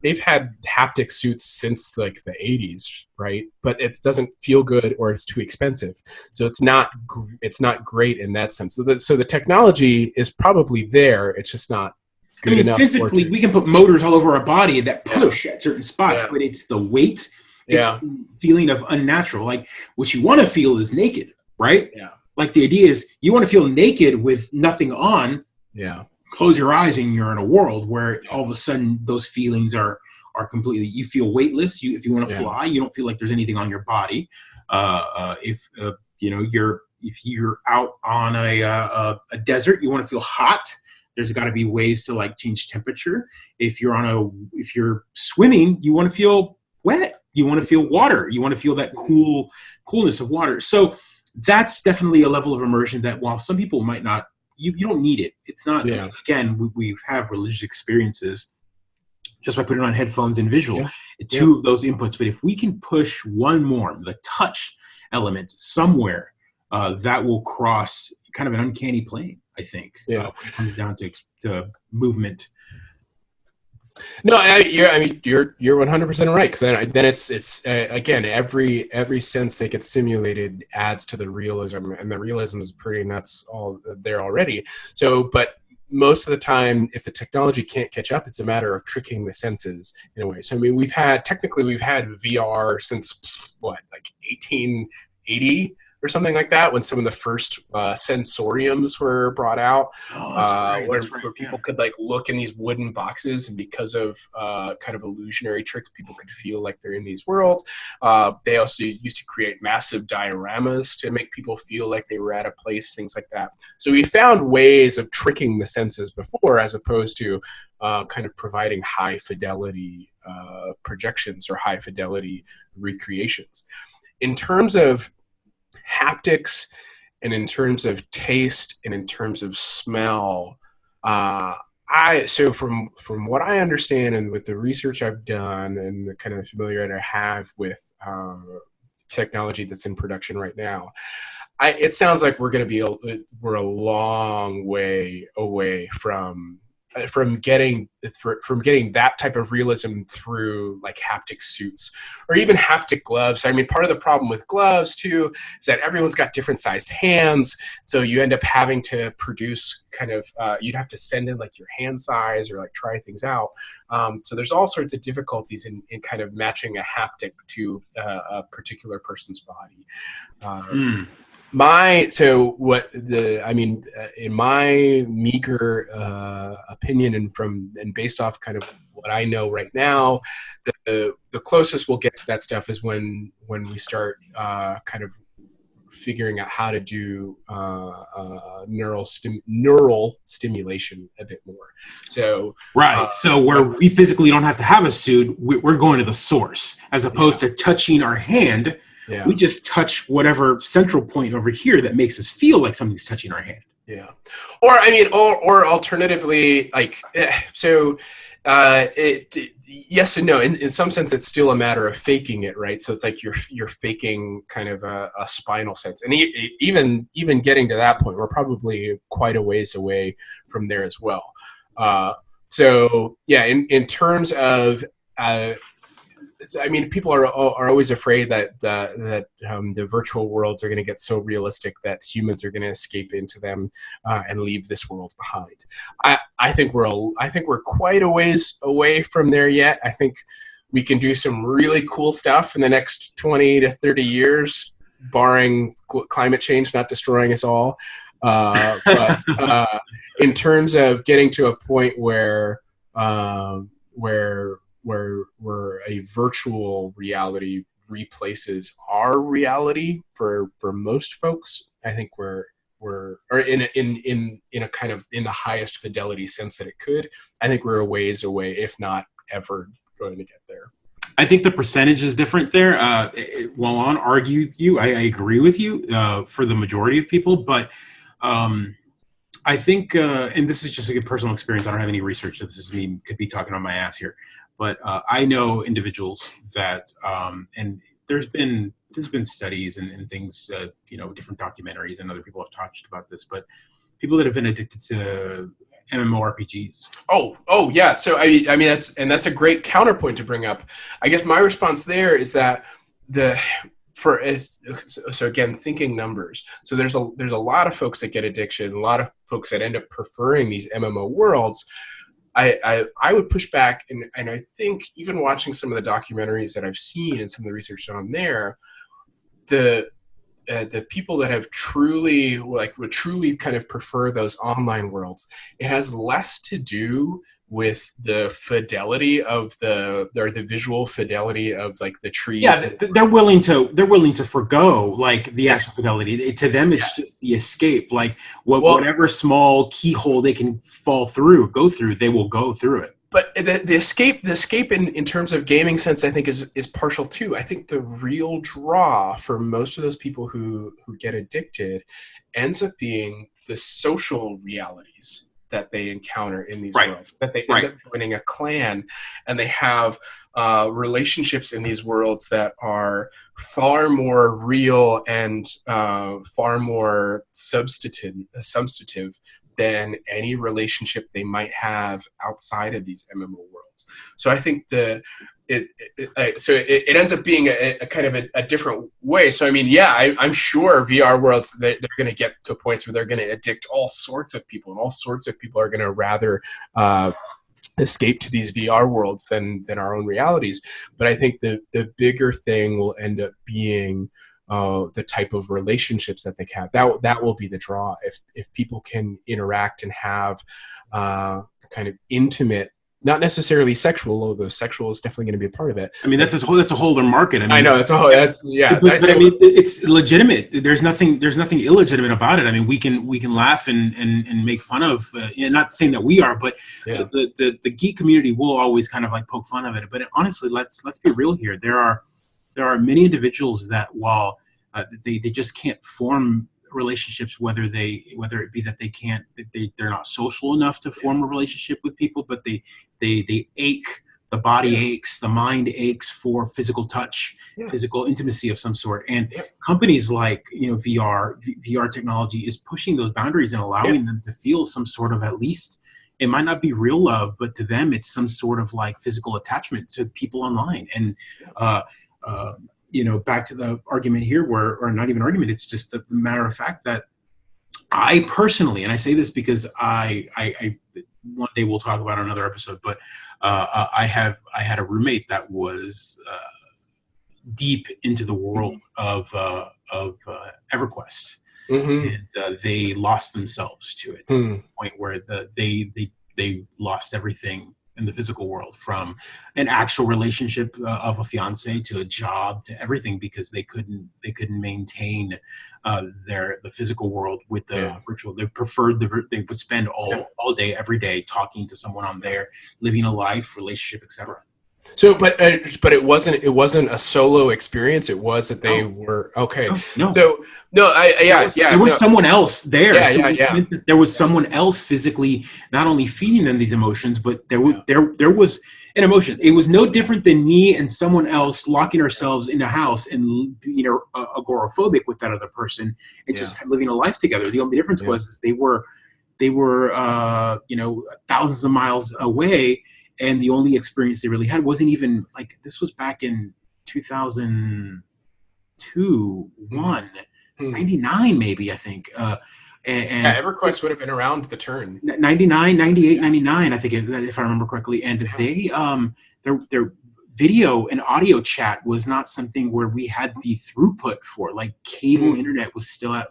they've had haptic suits since like the 80s, right? But it doesn't feel good, or it's too expensive, so it's not great in that sense. So the technology is probably there. It's just not good enough. Physically, we can put motors all over our body that push at certain spots, Yeah. but it's the weight, it's Yeah. the feeling of unnatural. Like, what you want to feel is naked, right? Yeah. Like, the idea is you want to feel naked with nothing on. Yeah. Close your eyes and you're in a world where all of a sudden those feelings are completely. You feel weightless. If you want to fly, you don't feel like there's anything on your body. If you're out on a desert, you want to feel hot. There's got to be ways to like change temperature. If you're swimming, you want to feel wet. You want to feel water. You want to feel that coolness of water. So that's definitely a level of immersion that, while some people might not, you don't need it. It's not. Yeah. Again, we have religious experiences, just by putting on headphones and visual, Yeah. two of those inputs. But if we can push one more, the touch element somewhere, that will cross kind of an uncanny plane, I think, Yeah. when it comes down to movement. No, you're 100% right. Because then it's again, every sense that gets simulated adds to the realism, and the realism is pretty nuts all there already. So, but most of the time, if the technology can't catch up, it's a matter of tricking the senses in a way. So I mean, we've had VR since what, like 1880 or something like that, when some of the first sensoriums were brought out, where people could like look in these wooden boxes, and because of kind of illusionary tricks, people could feel like they're in these worlds. They also used to create massive dioramas to make people feel like they were at a place, things like that. So we found ways of tricking the senses before, as opposed to kind of providing high fidelity projections or high fidelity recreations. In terms of haptics, and in terms of taste, and in terms of smell, so from what I understand, and with the research I've done, and the kind of familiarity I have with technology that's in production right now, it sounds like we're a long way away from getting that type of realism through like haptic suits or even haptic gloves. I mean, part of the problem with gloves too is that everyone's got different sized hands, so you end up having to produce kind of you'd have to send in like your hand size or like try things out. So there's all sorts of difficulties in kind of matching a haptic to a particular person's body. In my meager opinion, and based off kind of what I know right now, the closest we'll get to that stuff is when we start kind of figuring out how to do neural stimulation a bit more. So right. So where we physically don't have to have a suit, we're going to the source, as opposed to touching our hand. Yeah. We just touch whatever central point over here that makes us feel like something's touching our hand. Yeah. Or I mean, or alternatively, like, yes and no. In some sense, it's still a matter of faking it, right? So it's like you're faking kind of a spinal sense, and even getting to that point, we're probably quite a ways away from there as well. So yeah, in terms of I mean, people are always afraid that the virtual worlds are going to get so realistic that humans are going to escape into them and leave this world behind. I think we're quite a ways away from there yet. I think we can do some really cool stuff in the next 20 to 30 years, barring climate change not destroying us all. But in terms of getting to a point where a virtual reality replaces our reality for most folks, I think we're in a kind of in the highest fidelity sense that it could. I think we're a ways away, if not ever going to get there. I think the percentage is different there. While I'll argue you, I agree with you for the majority of people, but I think, and this is just a personal experience, I don't have any research, so this is me, could be talking on my ass here, but I know individuals that, and there's been studies and things, different documentaries, and other people have talked about this, but people that have been addicted to MMORPGs. Oh yeah. So I mean that's a great counterpoint to bring up. I guess my response there is that so again, thinking numbers. So there's a lot of folks that get addiction, a lot of folks that end up preferring these MMO worlds. I would push back, and I think even watching some of the documentaries that I've seen and some of the research on there, the people that have would truly kind of prefer those online worlds, it has less to do with the fidelity of the visual fidelity of like the trees. Yeah, they're willing to forgo like the actual fidelity. To them, it's just the escape. Like whatever small keyhole they can go through, they will go through it. But the escape in terms of gaming sense, I think is partial too. I think the real draw for most of those people who get addicted ends up being the social realities that they encounter in these Right. worlds, that they end Right. up joining a clan, and they have relationships in these worlds that are far more real and far more substantive than any relationship they might have outside of these MMO worlds. So I think it ends up being a kind of a different way. So I mean, yeah, I'm sure VR worlds, they're going to get to points where they're going to addict all sorts of people, and all sorts of people are going to rather escape to these VR worlds than our own realities. But I think the bigger thing will end up being the type of relationships that they have. That will be the draw. If people can interact and have kind of intimate, not necessarily sexual, although sexual is definitely going to be a part of it. I mean, that's a whole other market. I mean, I know yeah. But I mean, it's legitimate. There's nothing illegitimate about it. I mean, we can laugh and make fun of. And not saying that we are, but the geek community will always kind of like poke fun of it. But honestly, let's be real here. There are many individuals that while they just can't form relationships, whether it be that they're not social enough to form a relationship with people, but they ache, the body aches, the mind aches for physical touch, physical intimacy of some sort. And companies like VR technology is pushing those boundaries and allowing them to feel some sort of, at least it might not be real love, but to them it's some sort of like physical attachment to people online. And back to the argument here, or not even argument, it's just the matter of fact that I personally, and I say this because I one day we'll talk about another episode, but I had a roommate that was deep into the world of EverQuest, and they lost themselves to it to the point where they lost everything in the physical world, from an actual relationship of a fiance to a job to everything, because they couldn't maintain the physical world with the virtual. They preferred they would spend all day, every day talking to someone on there, living a life, relationship, etc. So, but it wasn't a solo experience. It was that they were okay. No. So, there was someone else there. There was someone else physically not only feeding them these emotions, but there was an emotion. It was no different than me and someone else locking ourselves in a house and being agoraphobic with that other person and just living a life together. The only difference was they were thousands of miles away. And the only experience they really had wasn't even like, this was back in 2002, 99 maybe, I think. And EverQuest would have been around the turn. 99, 98, 99, I think, if I remember correctly. And they, their video and audio chat was not something where we had the throughput for. Like cable internet was still at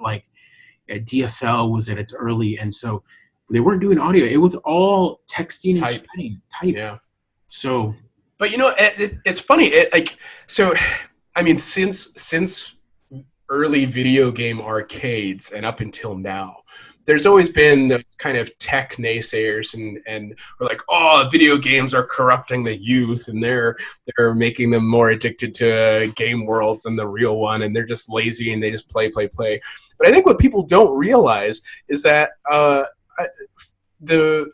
DSL was at its early, and so they weren't doing audio. It was all texting and chatting. Type. Yeah. So, but it's funny. I mean, since early video game arcades and up until now, there's always been the kind of tech naysayers and we're like, oh, video games are corrupting the youth and they're making them more addicted to game worlds than the real one, and they're just lazy and they just play. But I think what people don't realize is that the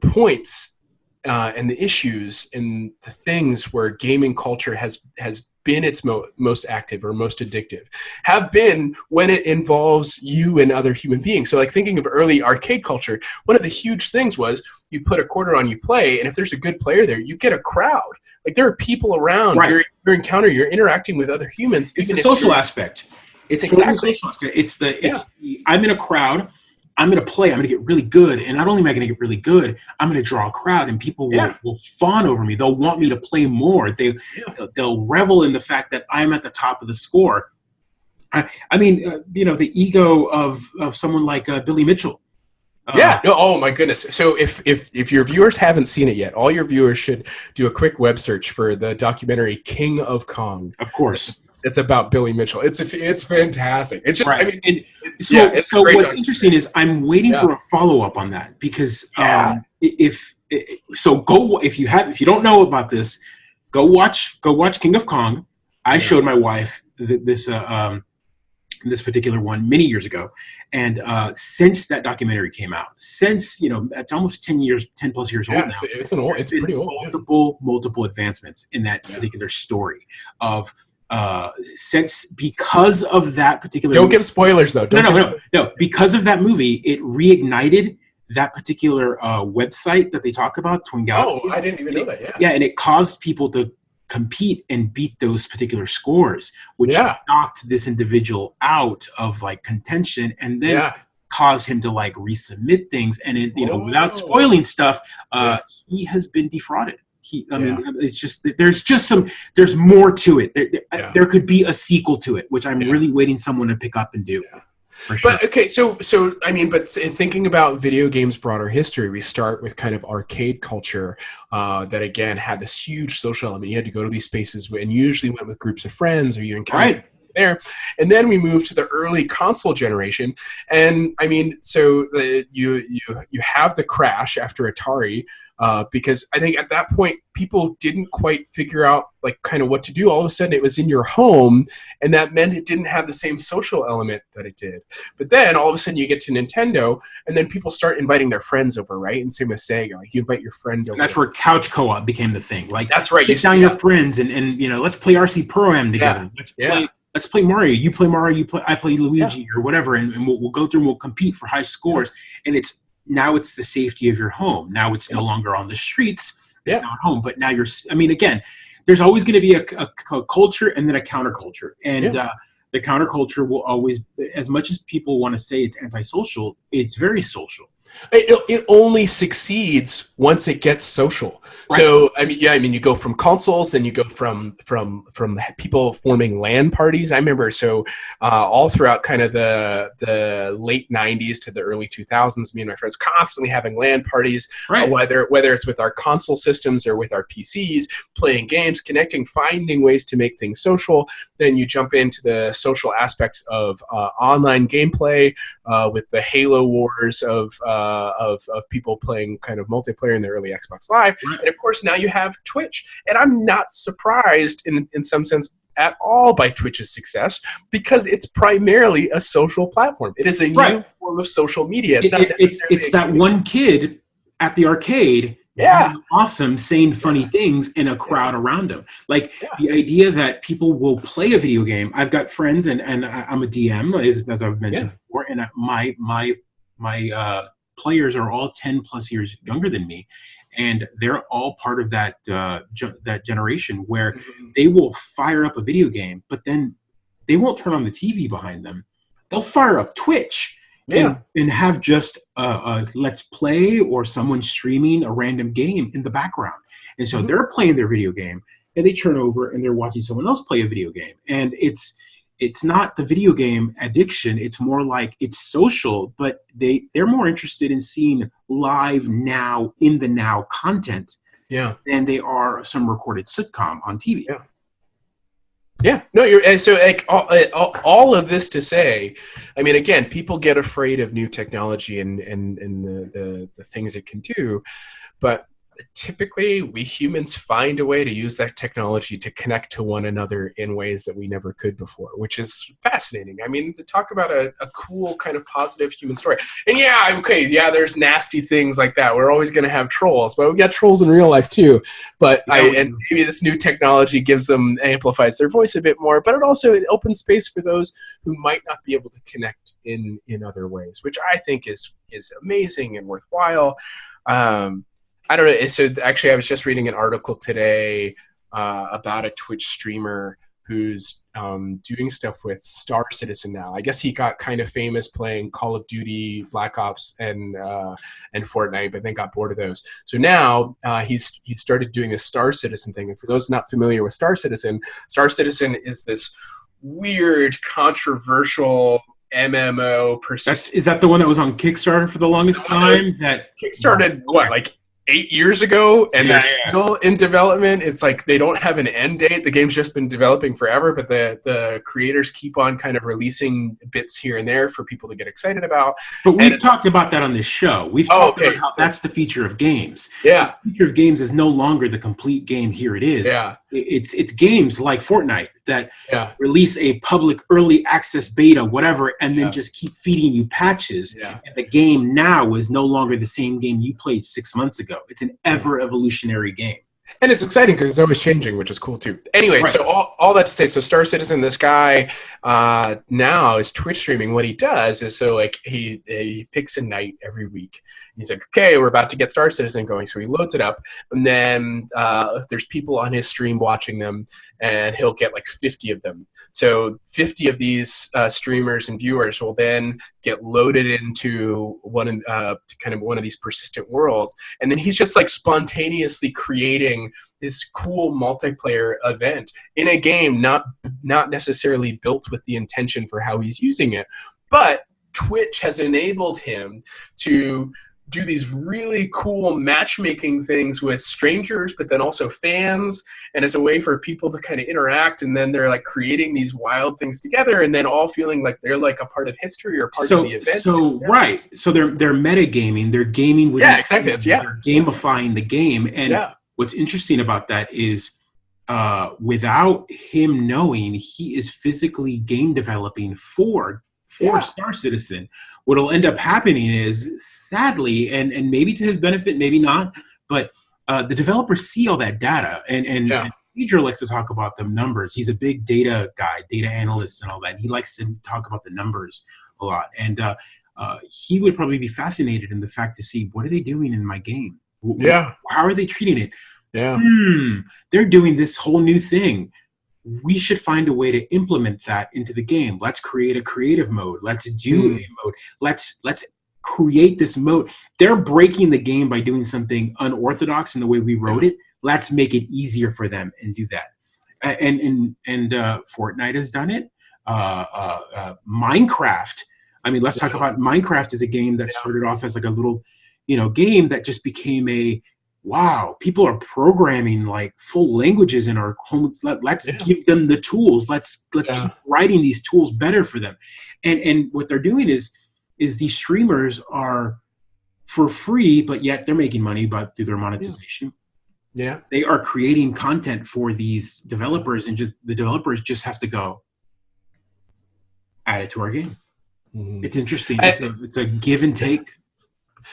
points and the issues and the things where gaming culture has been its most active or most addictive have been when it involves you and other human beings. So like thinking of early arcade culture, one of the huge things was you put a quarter on, you play, and if there's a good player there, you get a crowd. Like there are people around, you're interacting with other humans. It's the social aspect. It's exactly. It's I'm in a crowd. I'm going to play. I'm going to get really good. And not only am I going to get really good, I'm going to draw a crowd, and people will fawn over me. They'll want me to play more. They'll revel in the fact that I'm at the top of the score. I mean, the ego of someone like Billy Mitchell. Oh my goodness. So if your viewers haven't seen it yet, all your viewers should do a quick web search for the documentary King of Kong. Of course. It's about Billy Mitchell. It's fantastic. It's just, right. So what's interesting is I'm waiting for a follow-up on that, because if you don't know about this, go watch King of Kong. I showed my wife this this particular one many years ago. And since that documentary came out, since, it's almost 10 plus years old now. It's pretty old. Multiple advancements in that particular story of since, because of that particular Don't give spoilers though. No, because of that movie, it reignited that particular website that they talk about, Twin Galaxies. Oh, I didn't even know that. Yeah, and it caused people to compete and beat those particular scores, which knocked this individual out of like contention, and then caused him to like resubmit things. And without spoiling stuff, he has been defrauded. It's just there's more to it. There could be a sequel to it, which I'm really waiting someone to pick up and do. Yeah. For sure. But okay, so I mean, but in thinking about video games' broader history, we start with kind of arcade culture that again had this huge social element. You had to go to these spaces and usually went with groups of friends, or you encountered there. And then we moved to the early console generation, and I mean, so you have the crash after Atari. Because I think at that point people didn't quite figure out like kind of what to do. All of a sudden it was in your home, and that meant it didn't have the same social element that it did. But then all of a sudden you get to Nintendo, and then people start inviting their friends over, right? And same with Sega, like you invite your friend over. That's where couch co-op became the thing. Like that's right. You down your friends and let's play RC Pro-Am together. Let's play Mario. You play Mario. I play Luigi or whatever, and we'll go through and we'll compete for high scores. And now it's the safety of your home. Now it's no longer on the streets. It's not home. But now again, there's always going to be a culture and then a counterculture. And the counterculture will always, as much as people want to say it's antisocial, it's very social. It only succeeds once it gets social. Right. So I mean, you go from consoles, then you go from people forming LAN parties. I remember all throughout kind of the late '90s to the early 2000s, me and my friends constantly having LAN parties, whether it's with our console systems or with our PCs, playing games, connecting, finding ways to make things social. Then you jump into the social aspects of online gameplay with the Halo Wars of people playing kind of multiplayer in the early Xbox Live. Right. And of course, now you have Twitch. And I'm not surprised in some sense at all by Twitch's success, because it's primarily a social platform. It is a new form of social media. It's that one kid at the arcade awesome saying funny things in a crowd around him. Like the idea that people will play a video game. I've got friends and I'm a DM, as I've mentioned before, and my players are all 10 plus years younger than me, and they're all part of that generation where they will fire up a video game, but then they won't turn on the TV behind them. They'll fire up Twitch and have just a let's play or someone streaming a random game in the background. And so they're playing their video game, and they turn over and they're watching someone else play a video game. And it's not the video game addiction. It's more like it's social, but they're more interested in seeing live now, in the now content than they are some recorded sitcom on TV. No, you're so like all of this to say, I mean, again, people get afraid of new technology and the things it can do, but typically we humans find a way to use that technology to connect to one another in ways that we never could before, which is fascinating. I mean, to talk about a cool kind of positive human story. And there's nasty things like that. We're always going to have trolls, but we got trolls in real life too. But and maybe this new technology amplifies their voice a bit more, but it also opens space for those who might not be able to connect in other ways, which I think is amazing and worthwhile. I don't know. So actually, I was just reading an article today about a Twitch streamer who's doing stuff with Star Citizen now. I guess he got kind of famous playing Call of Duty, Black Ops, and Fortnite, but then got bored of those. So now he's started doing this Star Citizen thing. And for those not familiar with Star Citizen is this weird, controversial MMO. Is that the one that was on Kickstarter for the longest time? That kickstarted like 8 years ago, and they're still in development. It's like they don't have an end date. The game's just been developing forever, but the creators keep on kind of releasing bits here and there for people to get excited about. But we've talked about that on this show. We've talked about how that's the feature of games. Yeah. The feature of games is no longer the complete game. Here it is. Yeah. It's games like Fortnite that Yeah. release a public early access beta, whatever, and then Yeah. just keep feeding you patches. Yeah. And the game now is no longer the same game you played 6 months ago. It's an ever evolutionary game. And it's exciting because it's always changing, which is cool too. Anyway, Right. so all that to say, so Star Citizen, this guy now is Twitch streaming. What he does is, so like he picks a night every week. He's like, okay, we're about to get Star Citizen going, so he loads it up, and then there's people on his stream watching them, and he'll get like 50 of them. So 50 of these streamers and viewers will then get loaded into one of these persistent worlds, and then he's just like spontaneously creating this cool multiplayer event in a game not necessarily built with the intention for how he's using it, but Twitch has enabled him to do these really cool matchmaking things with strangers, but then also fans, and it's a way for people to kind of interact, and then they're like creating these wild things together, and then all feeling like they're like a part of history or part of the event. So they're metagaming, they're gaming with exactly. They're gamifying the game. And what's interesting about that is without him knowing, he is physically game developing for Star Citizen. What'll end up happening is, sadly, and maybe to his benefit, maybe not, but the developers see all that data, and Pedro likes to talk about the numbers. He's a big data guy, data analyst and all that. He likes to talk about the numbers a lot. And he would probably be fascinated in the fact to see, what are they doing in my game? How are they treating it? They're doing this whole new thing. We should find a way to implement that into the game. Let's create a creative mode. Let's do a mode. Let's create this mode. They're breaking the game by doing something unorthodox in the way we wrote it. Let's make it easier for them and do that. And Fortnite has done it. Minecraft. I mean, let's talk about Minecraft. Is a game that started off as like a little, game that just became a wow. People are programming like full languages in our homes. Let's give them the tools. Let's keep writing these tools better for them. And what they're doing is these streamers are for free, but yet they're making money through their monetization. Yeah. They are creating content for these developers, and the developers just have to go add it to our game. It's interesting. It's a give and take.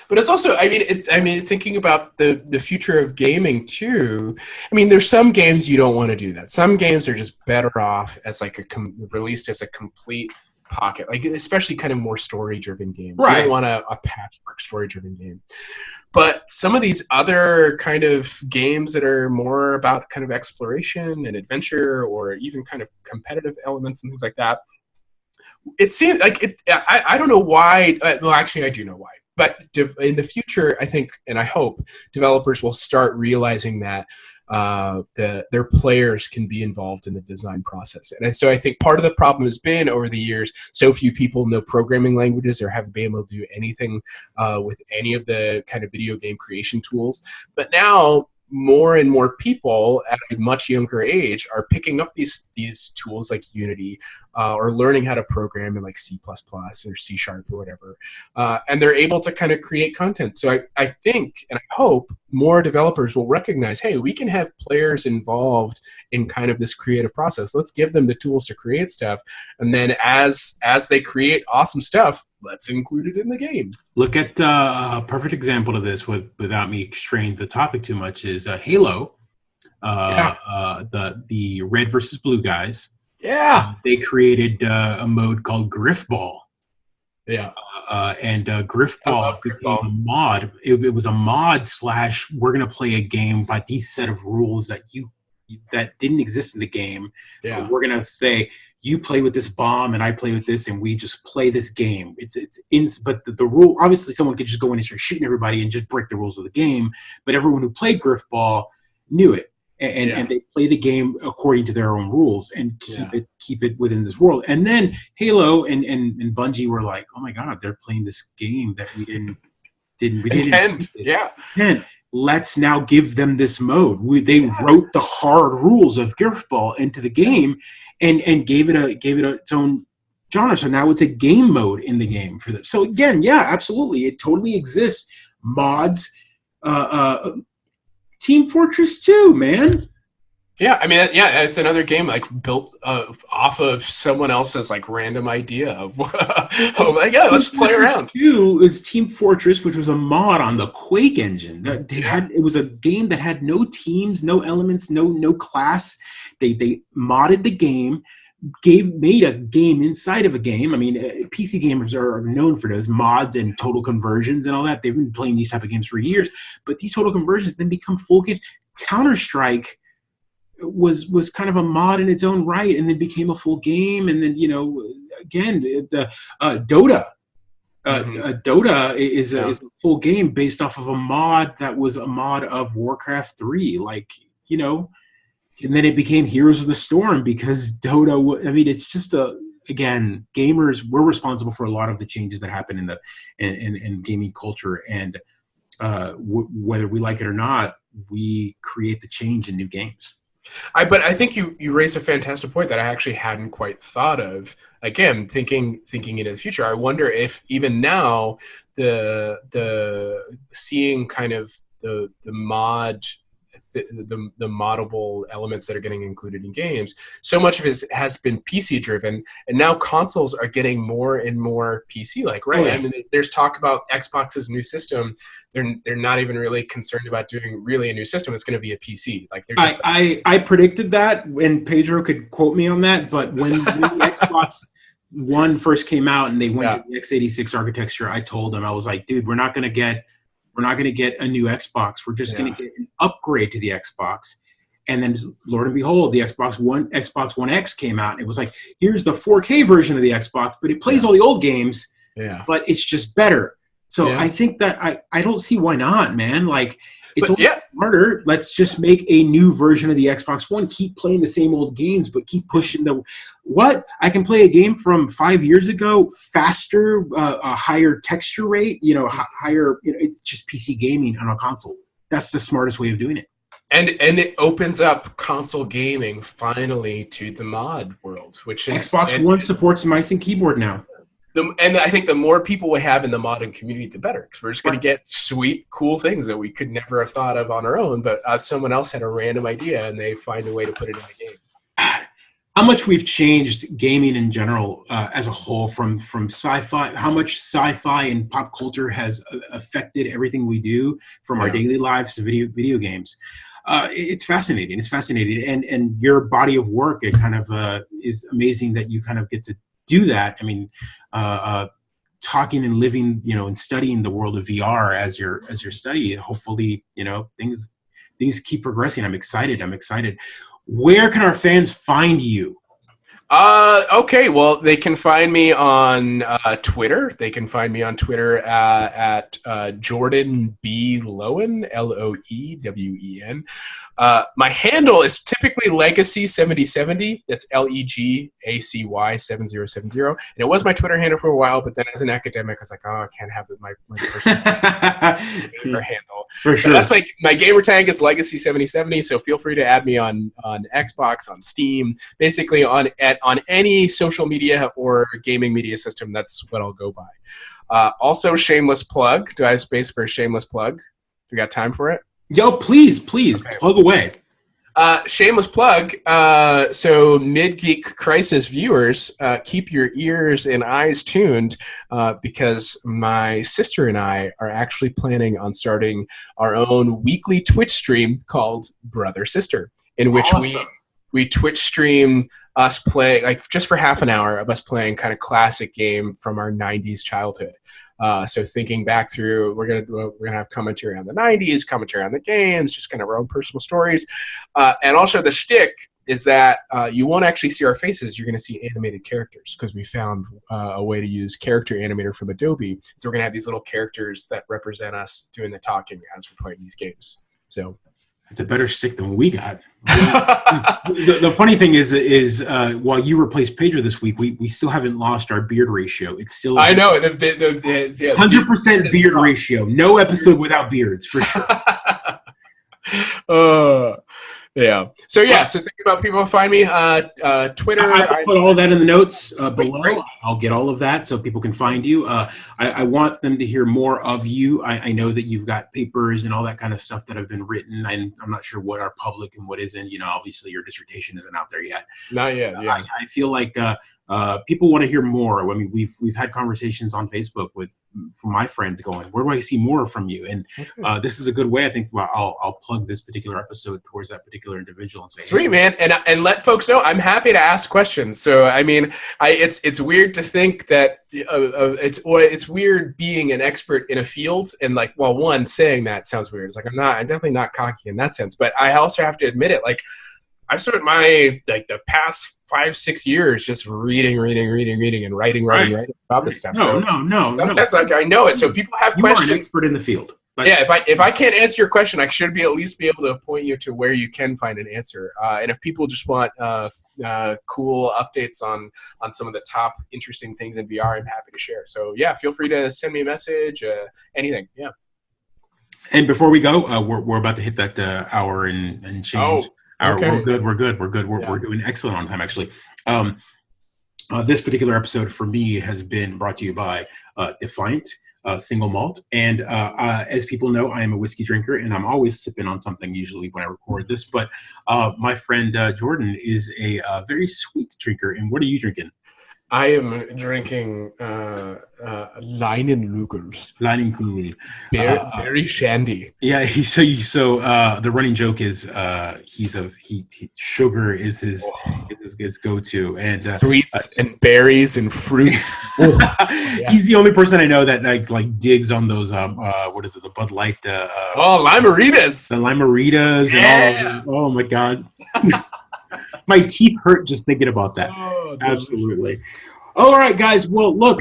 But it's also, thinking about the future of gaming too. I mean, there's some games you don't want to do that. Some games are just better off as like released as a complete pocket, like especially kind of more story-driven games. Right. You don't want a patchwork story-driven game. But some of these other kind of games that are more about kind of exploration and adventure, or even kind of competitive elements and things like that, it seems like it. I don't know why. Well, actually, I do know why. But in the future, I think, and I hope, developers will start realizing that their players can be involved in the design process. And so I think part of the problem has been, over the years, so few people know programming languages or have been able to do anything with any of the kind of video game creation tools. But now, more and more people at a much younger age are picking up these tools like Unity, or learning how to program in like C++ or C# or whatever, and they're able to kind of create content. So I think, and I hope, more developers will recognize, hey, we can have players involved in kind of this creative process. Let's give them the tools to create stuff, and then as they create awesome stuff, let's include it in the game. Look at a perfect example of this, without me straying the topic too much, is Halo. The red versus blue guys. Yeah. They created a mode called Griffball. Yeah. And Griffball became a mod. It was a mod / we're going to play a game by these set of rules that didn't exist in the game. Yeah. We're going to say, you play with this bomb and I play with this, and we just play this game. But the rule, obviously someone could just go in and start shooting everybody and just break the rules of the game. But everyone who played Griffball knew it. And they play the game according to their own rules and keep it within this world. And then Halo and Bungie were like, oh my God, they're playing this game that we didn't intend. And let's now give them this mode. They wrote the hard rules of Griffball into the game and gave it its own genre. So now it's a game mode in the game for them. So again, absolutely, it totally exists. Mods. Team Fortress 2, man. Yeah, I mean, yeah, it's another game like built off of someone else's like random idea of, oh my god, let's play Fortress around. 2 is Team Fortress, which was a mod on the Quake engine. Yeah. It was a game that had no teams, no elements, no class. They modded the game, made a game inside of a game. I mean, PC gamers are known for those mods and total conversions and all that. They've been playing these type of games for years, but these total conversions then become full games. Counter-Strike was kind of a mod in its own right, and then became a full game. And then again, the Dota. Dota is a full game based off of a mod that was a mod of Warcraft 3. And then it became Heroes of the Storm because Dota. I mean, it's just again, gamers. We're responsible for a lot of the changes that happen in gaming culture, and whether we like it or not, we create the change in new games. But I think you raised a fantastic point that I actually hadn't quite thought of. Again, thinking into the future, I wonder if even now the seeing kind of the moddable elements that are getting included in games, so much of it has been PC driven, and now consoles are getting more and more PC like, right? Oh, yeah. I mean, there's talk about Xbox's new system. They're not even really concerned about doing really a new system. It's going to be a PC. Like they're just I predicted that, and Pedro could quote me on that. But when the Xbox One first came out and they went to the x86 architecture, I told them, I was like, dude, we're not going to get a new Xbox. We're just going to get an upgrade to the Xbox. And then, Lord and behold, the Xbox One X came out, and it was like, here's the 4K version of the Xbox, but it plays all the old games, but it's just better. So I think that I don't see why not, man. Like, it's smarter. Let's just make a new version of the Xbox One. Keep playing the same old games, but keep pushing I can play a game from 5 years ago faster, a higher texture rate, higher. It's just PC gaming on a console. That's the smartest way of doing it. And it opens up console gaming finally to the mod world, which is Xbox One supports mice and keyboard now. And I think the more people we have in the modding community, the better, because we're just going to get sweet, cool things that we could never have thought of on our own, but someone else had a random idea and they find a way to put it in the game. How much we've changed gaming in general as a whole from sci-fi, how much sci-fi and pop culture has affected everything we do from our daily lives to video games. It's fascinating. It's fascinating. And your body of work, it kind of is amazing that you kind of get to do that. I mean, talking and living, and studying the world of VR as your study. Hopefully, things keep progressing. I'm excited. Where can our fans find you? Okay, well, they can find me on Twitter. They can find me on Twitter at Jordan B. Lowen, Loewen. My handle is typically Legacy7070. That's Legacy 7070. And it was my Twitter handle for a while, but then as an academic, I was like, I can't have my personal Twitter handle. For sure. But that's my gamer tag is Legacy7070. So feel free to add me on Xbox, on Steam, basically on any social media or gaming media system. That's what I'll go by. Also, shameless plug. Do I have space for a shameless plug? We got time for it? Yo, please, okay. Plug away. Shameless plug. So Mid-Geek Crisis viewers, keep your ears and eyes tuned because my sister and I are actually planning on starting our own weekly Twitch stream called Brother Sister, in which we Twitch stream us playing, like just for half an hour of us playing kind of classic game from our 90s childhood. So thinking back through, we're gonna have commentary on the 90s, commentary on the games, just kind of our own personal stories. And also the shtick is that you won't actually see our faces. You're going to see animated characters because we found a way to use Character Animator from Adobe. So we're going to have these little characters that represent us doing the talking as we're playing these games. So it's a better stick than we got. The funny thing is while you replaced Pedro this week, we still haven't lost our beard ratio. It's still I know 100% beard ratio. No episode without beards for sure. Yeah. So so think about people find me. Twitter. I'll put all that in the notes below. Great. I'll get all of that so people can find you. I want them to hear more of you. I know that you've got papers and all that kind of stuff that have been written. I'm not sure what are public and what isn't. Obviously your dissertation isn't out there yet. Not yet. Yeah. I feel like people want to hear more. I mean, we've had conversations on Facebook from my friends going, where do I see more from you? And this is a good way. I think I'll plug this particular episode towards that particular individual and say, sweet, man. And let folks know I'm happy to ask questions. So I mean, it's weird to think that it's weird being an expert in a field, and like, well, one, saying that sounds weird. It's like I'm definitely not cocky in that sense, but I also have to admit it. Like, I've spent the past 5-6 years just reading and writing about this stuff. No. Sometimes like I know it. So if people have questions, you are an expert in the field. If I can't answer your question, I should at least be able to point you to where you can find an answer. And if people just want cool updates on some of the top interesting things in VR, I'm happy to share. So yeah, feel free to send me a message, anything. Yeah. And before we go, we're about to hit that hour and change. Oh. Okay. We're good. We're doing excellent on time, actually. This particular episode for me has been brought to you by Defiant Single Malt. And as people know, I am a whiskey drinker, and I'm always sipping on something usually when I record this. But my friend Jordan is a very sweet drinker. And what are you drinking? I am drinking Leinenlugers. Leinenkugeln. Berry shandy. Yeah, so the running joke is sugar is his go-to, and sweets and berries and fruits. He's the only person I know that like digs on those what is it, the Bud Light Limeritas. The Limeritas and all. Oh my god. My teeth hurt just thinking about that. Oh, absolutely. All right, guys. Well, look,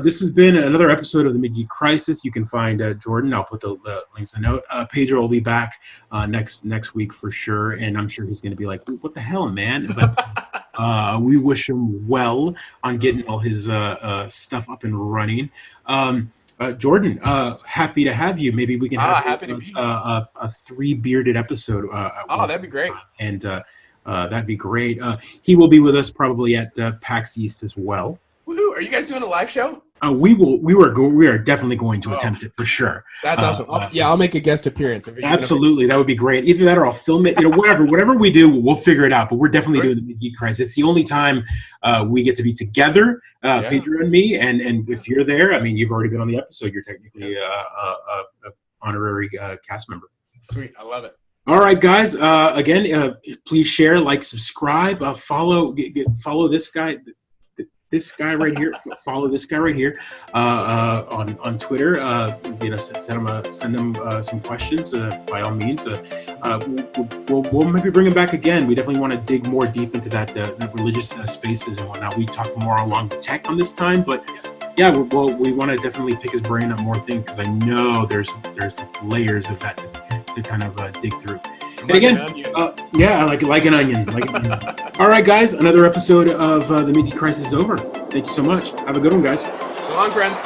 this has been another episode of the Mid-Geek Crisis. You can find Jordan. I'll put the links in the note. Pedro will be back next week for sure, and I'm sure he's going to be like, "What the hell, man?" But we wish him well on getting all his stuff up and running. Jordan, happy to have you. Maybe we can have a 3-bearded episode. That'd be great. And that'd be great. He will be with us probably at PAX East as well. Woohoo! Are you guys doing a live show? We are definitely going to attempt it for sure. That's awesome. I'll make a guest appearance. Absolutely, that would be great. Either that or I'll film it. Whatever we do, we'll figure it out. But we're definitely doing the Mid-Geek Crisis. It's the only time we get to be together, Pedro and me. And if you're there, I mean, you've already been on the episode. You're technically a honorary cast member. Sweet, I love it. All right, guys. Again, please share, like, subscribe, follow this guy. This guy right here. Follow this guy right here on Twitter. Send him some questions. By all means, we'll maybe bring him back again. We definitely want to dig more deep into that religious spaces and whatnot. We talked more along tech on this time, but yeah, we want to definitely pick his brain on more things because I know there's layers of that to kind of dig through. And again, like an onion. All right, guys, another episode of the Mid-Geek Crisis is over. Thank you so much. Have a good one, guys. So long, friends.